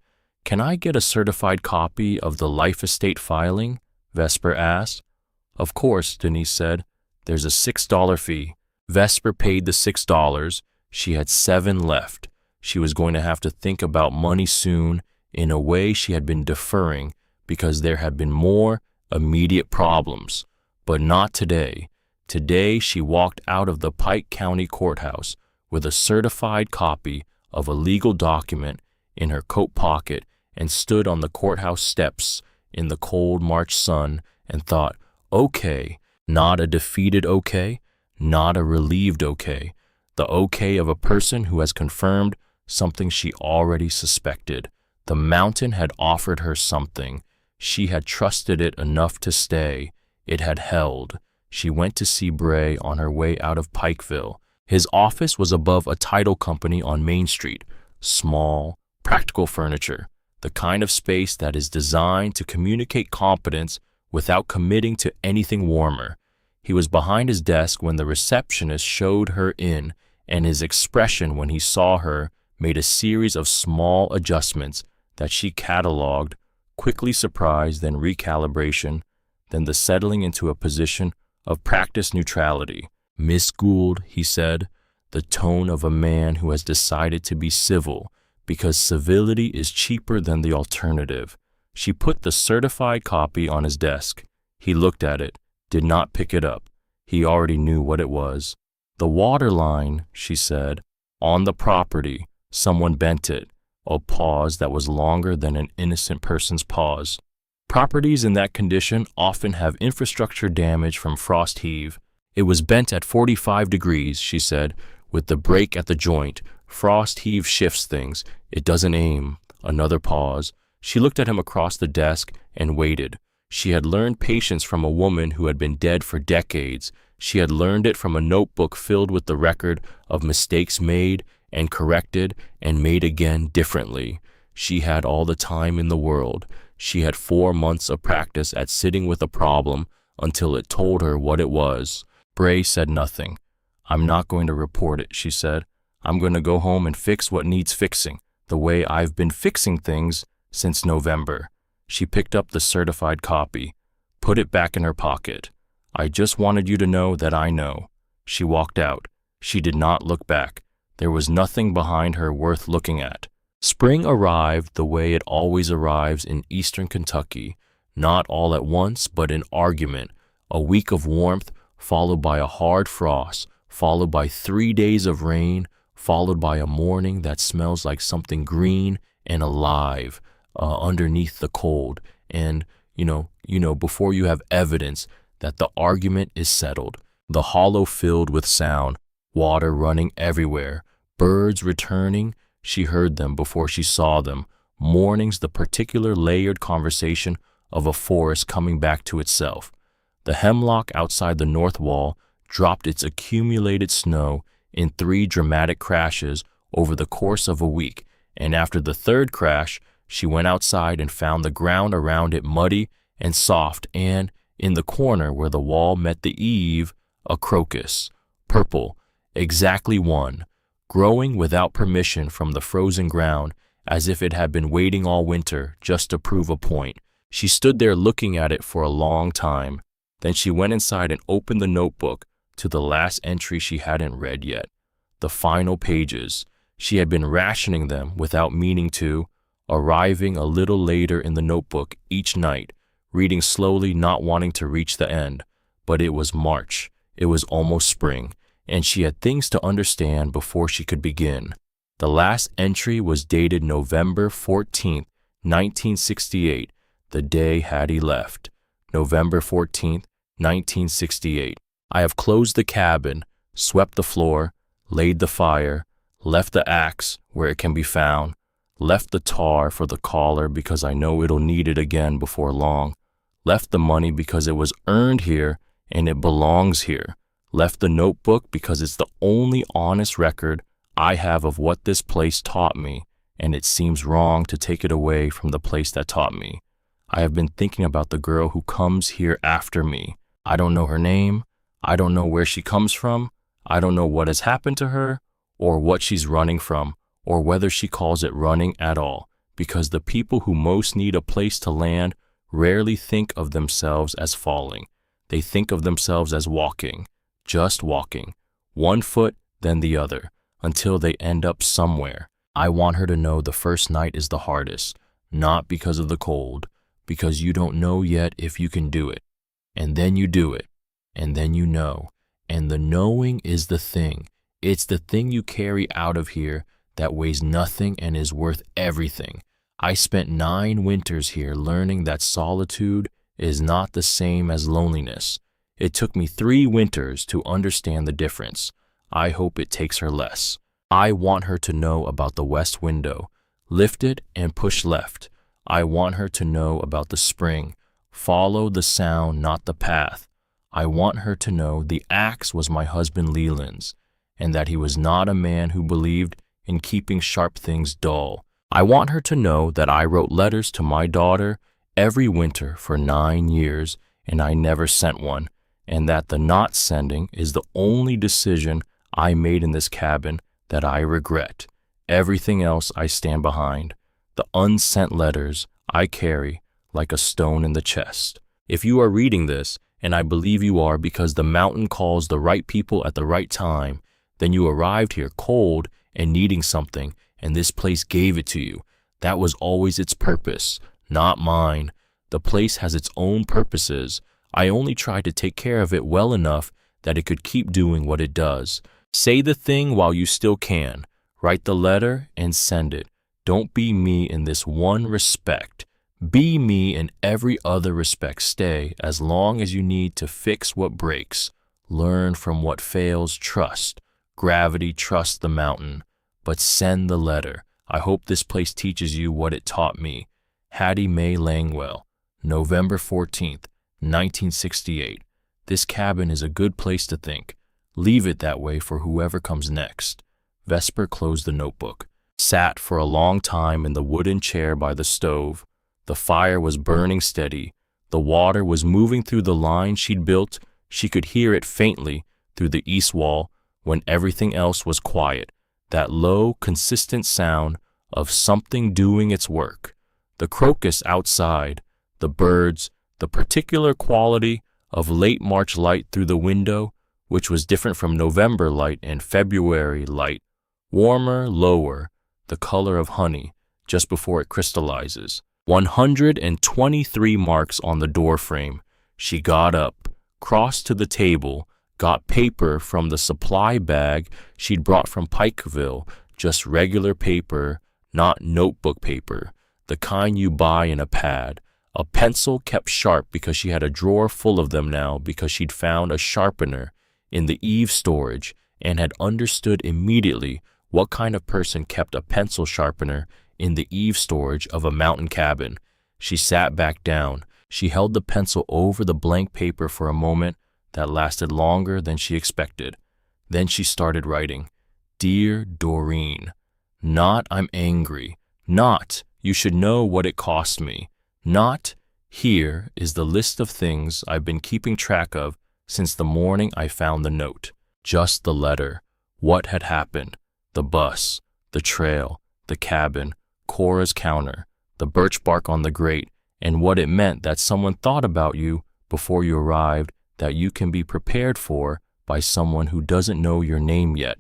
"Can I get a certified copy of the life estate filing?" Vesper asked. "Of course," Denise said. "There's a $6 fee." Vesper paid the $6. She had 7 left. She was going to have to think about money soon. In a way, she had been deferring because there had been more immediate problems. But not today. Today, she walked out of the Pike County Courthouse with a certified copy of a legal document in her coat pocket and stood on the courthouse steps in the cold March sun and thought, okay, not a defeated okay, not a relieved okay, the okay of a person who has confirmed something she already suspected. The mountain had offered her something. She had trusted it enough to stay. It had held. She went to see Bray on her way out of Pikeville. His office was above a title company on Main Street. Small, practical furniture, the kind of space that is designed to communicate competence without committing to anything warmer. He was behind his desk when the receptionist showed her in, and his expression when he saw her made a series of small adjustments that she cataloged, quickly surprise, then recalibration, then the settling into a position of practiced neutrality. "Miss Gould," he said, the tone of a man who has decided to be civil because civility is cheaper than the alternative. She put the certified copy on his desk. He looked at it, did not pick it up. He already knew what it was. "The water line," she said, "on the property. Someone bent it." A pause that was longer than an innocent person's pause. Properties in that condition often have infrastructure damage from frost heave. "It was bent at 45 degrees, she said, with the break at the joint. Frost heave shifts things. It doesn't aim." Another pause. She looked at him across the desk and waited. She had learned patience from a woman who had been dead for decades. She had learned it from a notebook filled with the record of mistakes made and corrected and made again differently. She had all the time in the world. She had 4 months of practice at sitting with a problem until it told her what it was. Bray said nothing. "I'm not going to report it," she said. "I'm going to go home and fix what needs fixing, the way I've been fixing things since November." She picked up the certified copy, put it back in her pocket. "I just wanted you to know that I know." She walked out. She did not look back. There was nothing behind her worth looking at. Spring arrived the way it always arrives in eastern Kentucky, not all at once, but in argument. A week of warmth, followed by a hard frost, followed by 3 days of rain, followed by a morning that smells like something green and alive underneath the cold. And, before you have evidence that the argument is settled, the hollow filled with sound, water running everywhere, birds returning. She heard them before she saw them. Mornings, the particular layered conversation of a forest coming back to itself. The hemlock outside the north wall dropped its accumulated snow in 3 dramatic crashes over the course of a week, and after the 3rd crash, she went outside and found the ground around it muddy and soft, and, in the corner where the wall met the eave, a crocus, purple, exactly one, growing without permission from the frozen ground, as if it had been waiting all winter just to prove a point. She stood there looking at it for a long time. Then she went inside and opened the notebook to the last entry she hadn't read yet. The final pages. She had been rationing them without meaning to, arriving a little later in the notebook each night, reading slowly, not wanting to reach the end. But it was March. It was almost spring, and she had things to understand before she could begin. The last entry was dated November 14th, 1968, the day Hattie left. November 14th, 1968. I have closed the cabin, swept the floor, laid the fire, left the axe where it can be found, left the tar for the collar because I know it'll need it again before long, left the money because it was earned here and it belongs here, left the notebook because it's the only honest record I have of what this place taught me, and it seems wrong to take it away from the place that taught me. I have been thinking about the girl who comes here after me. I don't know her name. I don't know where she comes from. I don't know what has happened to her, or what she's running from, or whether she calls it running at all, because the people who most need a place to land rarely think of themselves as falling. They think of themselves as walking, just walking, one foot then the other, until they end up somewhere. I want her to know the first night is the hardest, not because of the cold, because you don't know yet if you can do it. And then you do it, and then you know. And the knowing is the thing. It's the thing you carry out of here that weighs nothing and is worth everything. I spent 9 winters here learning that solitude is not the same as loneliness. It took me 3 winters to understand the difference. I hope it takes her less. I want her to know about the west window. Lift it and push left. I want her to know about the spring. Follow the sound, not the path. I want her to know the axe was my husband Leland's, and that he was not a man who believed in keeping sharp things dull. I want her to know that I wrote letters to my daughter every winter for 9 years, and I never sent one, and that the not sending is the only decision I made in this cabin that I regret. Everything else I stand behind. The unsent letters I carry like a stone in the chest. If you are reading this, and I believe you are because the mountain calls the right people at the right time, then you arrived here cold and needing something, and this place gave it to you. That was always its purpose, not mine. The place has its own purposes. I only tried to take care of it well enough that it could keep doing what it does. Say the thing while you still can. Write the letter and send it. Don't be me in this one respect. Be me in every other respect. Stay as long as you need to fix what breaks. Learn from what fails. Trust. Gravity, trust the mountain. But send the letter. I hope this place teaches you what it taught me. Hattie Mae Langwell, November 14th, 1968. This cabin is a good place to think. Leave it that way for whoever comes next. Vesper closed the notebook. Sat for a long time in the wooden chair by the stove. The fire was burning steady. The water was moving through the line she'd built. She could hear it faintly through the east wall when everything else was quiet. That low, consistent sound of something doing its work. The crocus outside, the birds, the particular quality of late March light through the window, which was different from November light and February light, warmer, lower, the color of honey just before it crystallizes. 123 marks on the door frame. She got up, crossed to the table, got paper from the supply bag she'd brought from Pikeville, just regular paper, not notebook paper, the kind you buy in a pad. A pencil kept sharp because she had a drawer full of them now because she'd found a sharpener in the eave storage and had understood immediately what kind of person kept a pencil sharpener in the eave storage of a mountain cabin. She sat back down. She held the pencil over the blank paper for a moment that lasted longer than she expected. Then she started writing. Dear Doreen, not I'm angry. Not you should know what it cost me. Not here is the list of things I've been keeping track of since the morning I found the note. Just the letter. What had happened. The bus. The trail. The cabin. Cora's counter. The birch bark on the grate. And what it meant that someone thought about you before you arrived, that you can be prepared for by someone who doesn't know your name yet.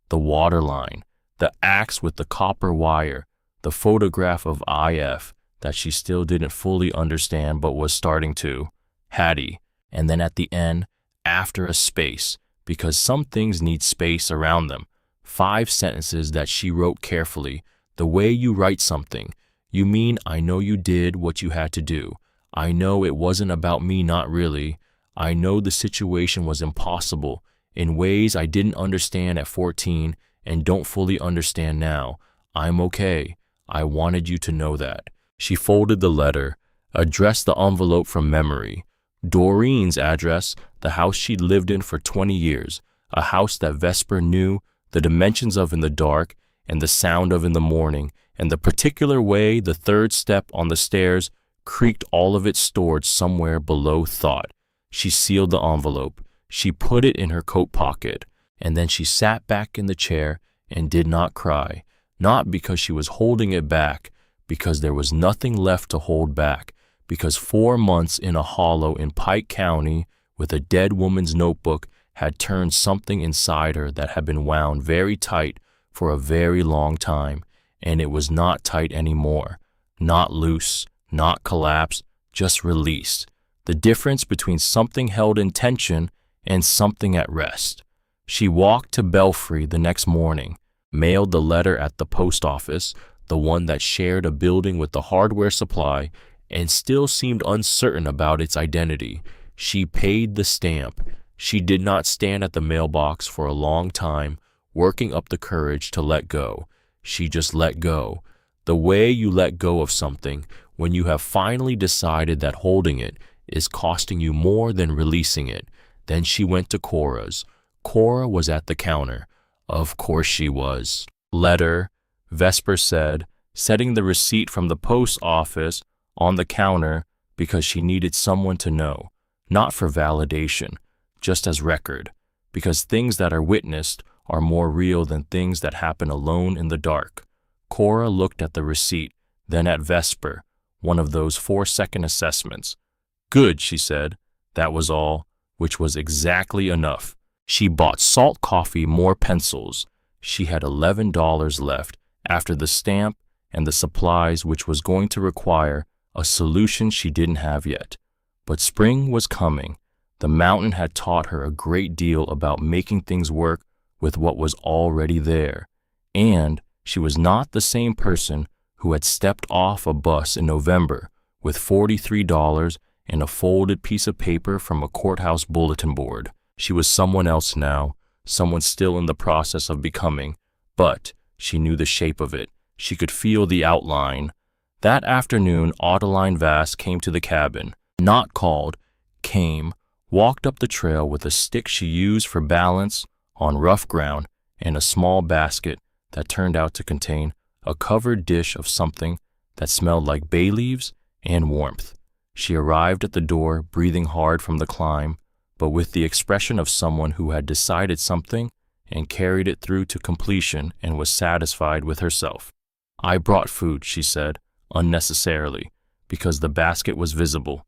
The water line. The axe with the copper wire. The photograph of IF that she still didn't fully understand but was starting to. Hattie. And then at the end, after a space, because some things need space around them. 5 sentences that she wrote carefully. The way you write something. You mean I know you did what you had to do. I know it wasn't about me, not really. I know the situation was impossible in ways I didn't understand at 14 and don't fully understand now. I'm okay. I wanted you to know that." She folded the letter, addressed the envelope from memory. Doreen's address, the house she'd lived in for 20 years, a house that Vesper knew the dimensions of in the dark and the sound of in the morning, and the particular way the third step on the stairs creaked, all of it stored somewhere below thought. She sealed the envelope. She put it in her coat pocket, and then she sat back in the chair and did not cry, not because she was holding it back, because there was nothing left to hold back, because 4 months in a hollow in Pike County with a dead woman's notebook had turned something inside her that had been wound very tight for a very long time, and it was not tight anymore, not loose, not collapsed, just released. The difference between something held in tension and something at rest. She walked to Belfry the next morning, mailed the letter at the post office, the one that shared a building with the hardware supply, and still seemed uncertain about its identity. She paid the stamp. She did not stand at the mailbox for a long time, working up the courage to let go. She just let go. The way you let go of something when you have finally decided that holding it is costing you more than releasing it. Then she went to Cora's. Cora was at the counter. Of course she was. "Letter," Vesper said, setting the receipt from the post office on the counter because she needed someone to know, not for validation, just as record, because things that are witnessed are more real than things that happen alone in the dark. Cora looked at the receipt, then at Vesper, one of those 4-second assessments. "Good," she said. That was all, which was exactly enough. She bought salt coffee, more pencils. She had $11 left after the stamp and the supplies, which was going to require a solution she didn't have yet. But spring was coming. The mountain had taught her a great deal about making things work with what was already there. And she was not the same person who had stepped off a bus in November with $43 and a folded piece of paper from a courthouse bulletin board. She was someone else now, someone still in the process of becoming, but she knew the shape of it. She could feel the outline. That afternoon, Adeline Vass came to the cabin. Not called, came, walked up the trail with a stick she used for balance on rough ground and a small basket that turned out to contain a covered dish of something that smelled like bay leaves and warmth. She arrived at the door, breathing hard from the climb, but with the expression of someone who had decided something and carried it through to completion and was satisfied with herself. "I brought food," she said, unnecessarily, because the basket was visible.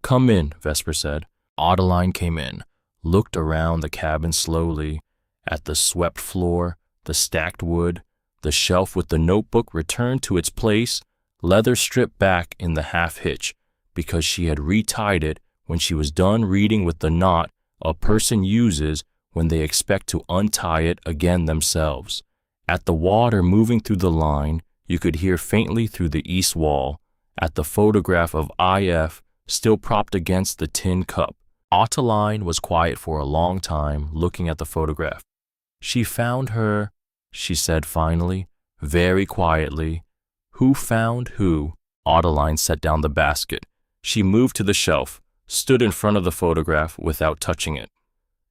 "Come in," Vesper said. Adeline came in, looked around the cabin slowly, at the swept floor, the stacked wood, the shelf with the notebook returned to its place, leather stripped back in the half-hitch, because she had retied it when she was done reading with the knot a person uses when they expect to untie it again themselves. At the water moving through the line, you could hear faintly through the east wall, at the photograph of IF still propped against the tin cup. Adeline was quiet for a long time, looking at the photograph. "She found her," she said finally, very quietly. "Who found who?" Adeline set down the basket. She moved to the shelf, stood in front of the photograph without touching it.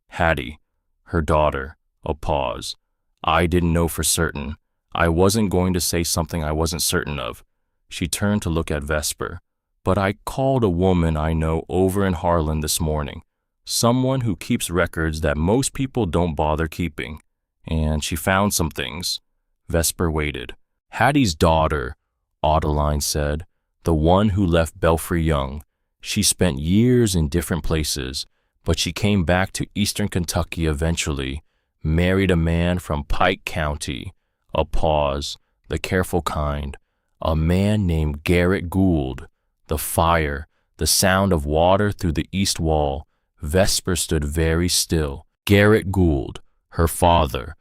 "Hattie, her daughter." A pause. "I didn't know for certain. I wasn't going to say something I wasn't certain of." She turned to look at Vesper. "But I called a woman I know over in Harlan this morning, someone who keeps records that most people don't bother keeping, and she found some things." Vesper waited. "Hattie's daughter," Adeline said, "the one who left Belfry young. She spent years in different places, but she came back to eastern Kentucky eventually, married a man from Pike County." A pause, the careful kind. "A man named Garrett Gould." The fire, the sound of water through the east wall. Vesper stood very still. Garrett Gould, her father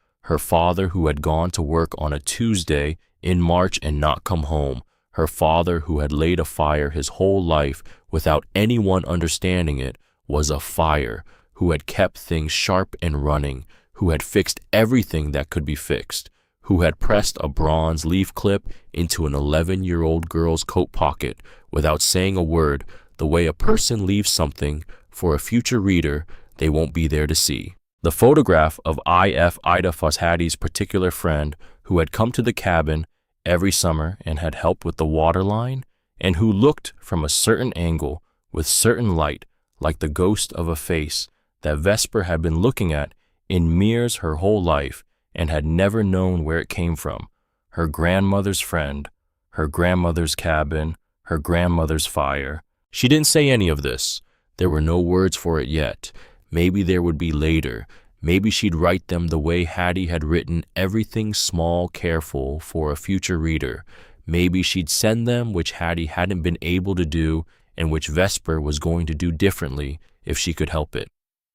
who had gone to work on a Tuesday in March and not come home, her father who had laid a fire his whole life without anyone understanding it, was a fire, who had kept things sharp and running, who had fixed everything that could be fixed, who had pressed a bronze leaf clip into an 11-year-old girl's coat pocket without saying a word, the way a person leaves something for a future reader they won't be there to see. The photograph of I.F. Ida Fosshatty's particular friend, who had come to the cabin every summer and had helped with the water line, and who looked from a certain angle with certain light like the ghost of a face that Vesper had been looking at in mirrors her whole life and had never known where it came from. Her grandmother's friend, her grandmother's cabin, her grandmother's fire. She didn't say any of this. There were no words for it yet. Maybe there would be later. Maybe she'd write them the way Hattie had written everything small, careful for a future reader. Maybe she'd send them which Hattie hadn't been able to do and which Vesper was going to do differently if she could help it.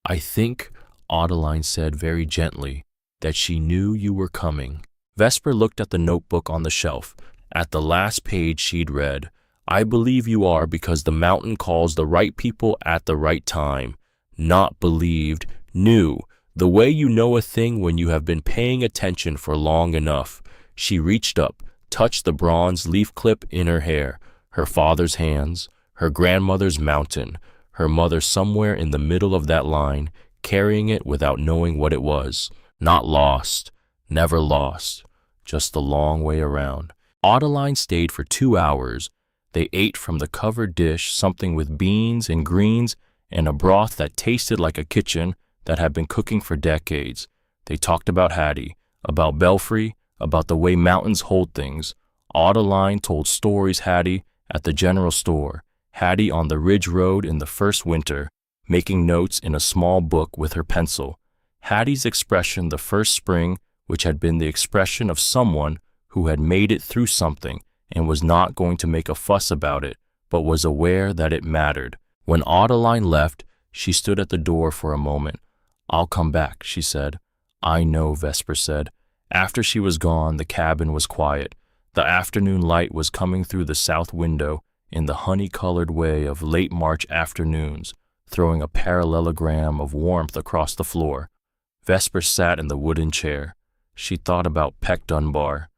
I think, Adeline said very gently, that she knew you were coming. Vesper looked at the notebook on the shelf. At the last page she'd read, I believe you are because the mountain calls the right people at the right time. Not believed, knew. The way you know a thing when you have been paying attention for long enough. She reached up, touched the bronze leaf clip in her hair, her father's hands, her grandmother's mountain, her mother somewhere in the middle of that line, carrying it without knowing what it was. Not lost, never lost, just the long way around. Adeline stayed for 2 hours. They ate from the covered dish something with beans and greens and a broth that tasted like a kitchen that had been cooking for decades. They talked about Hattie, about Belfry, about the way mountains hold things. Adeline told stories Hattie at the general store, Hattie on the Ridge Road in the first winter, making notes in a small book with her pencil. Hattie's expression the first spring, which had been the expression of someone who had made it through something and was not going to make a fuss about it, but was aware that it mattered. When Adeline left, she stood at the door for a moment. I'll come back, she said. I know, Vesper said. After she was gone, the cabin was quiet. The afternoon light was coming through the south window in the honey-colored way of late March afternoons, throwing a parallelogram of warmth across the floor. Vesper sat in the wooden chair. She thought about Peck Dunbar.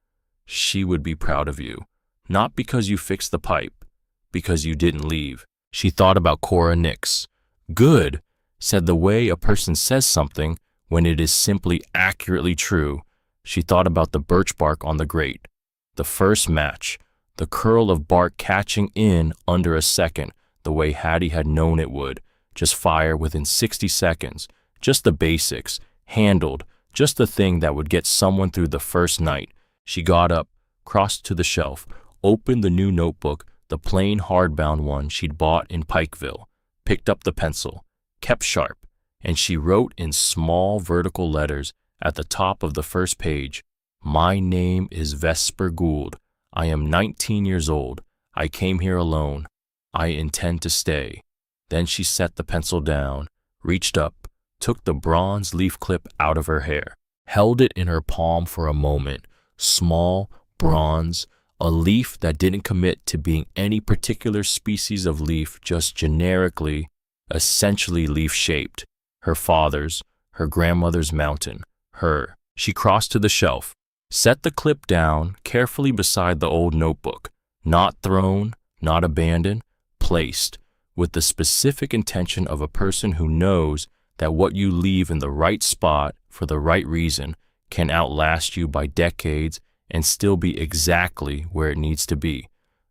She would be proud of you, not because you fixed the pipe, because you didn't leave. She thought about Cora Nix. Good, said the way a person says something when it is simply accurately true. She thought about the birch bark on the grate, the first match, the curl of bark catching in under a second, the way Hattie had known it would, just fire within 60 seconds, just the basics, handled, just the thing that would get someone through the first night. She got up, crossed to the shelf, opened the new notebook, the plain hardbound one she'd bought in Pikeville, picked up the pencil, kept sharp, and she wrote in small vertical letters at the top of the first page, My name is Vesper Gould. I am 19 years old. I came here alone. I intend to stay. Then she set the pencil down, reached up, took the bronze leaf clip out of her hair, held it in her palm for a moment, small, bronze, a leaf that didn't commit to being any particular species of leaf, just generically, essentially leaf-shaped. Her father's, her grandmother's mountain, her. She crossed to the shelf, set the clip down carefully beside the old notebook, not thrown, not abandoned, placed, with the specific intention of a person who knows that what you leave in the right spot for the right reason can outlast you by decades and still be exactly where it needs to be.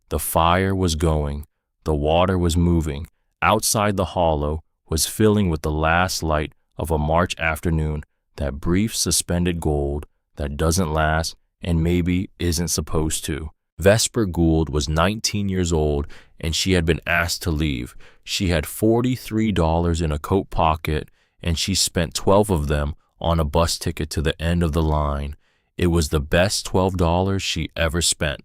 The fire was going, the water was moving, outside the hollow was filling with the last light of a March afternoon, that brief suspended gold that doesn't last and maybe isn't supposed to. Vesper Gould was 19 years old and she had been asked to leave. She had $43 in a coat pocket and she spent 12 of them on a bus ticket to the end of the line. It was the best $12 she ever spent.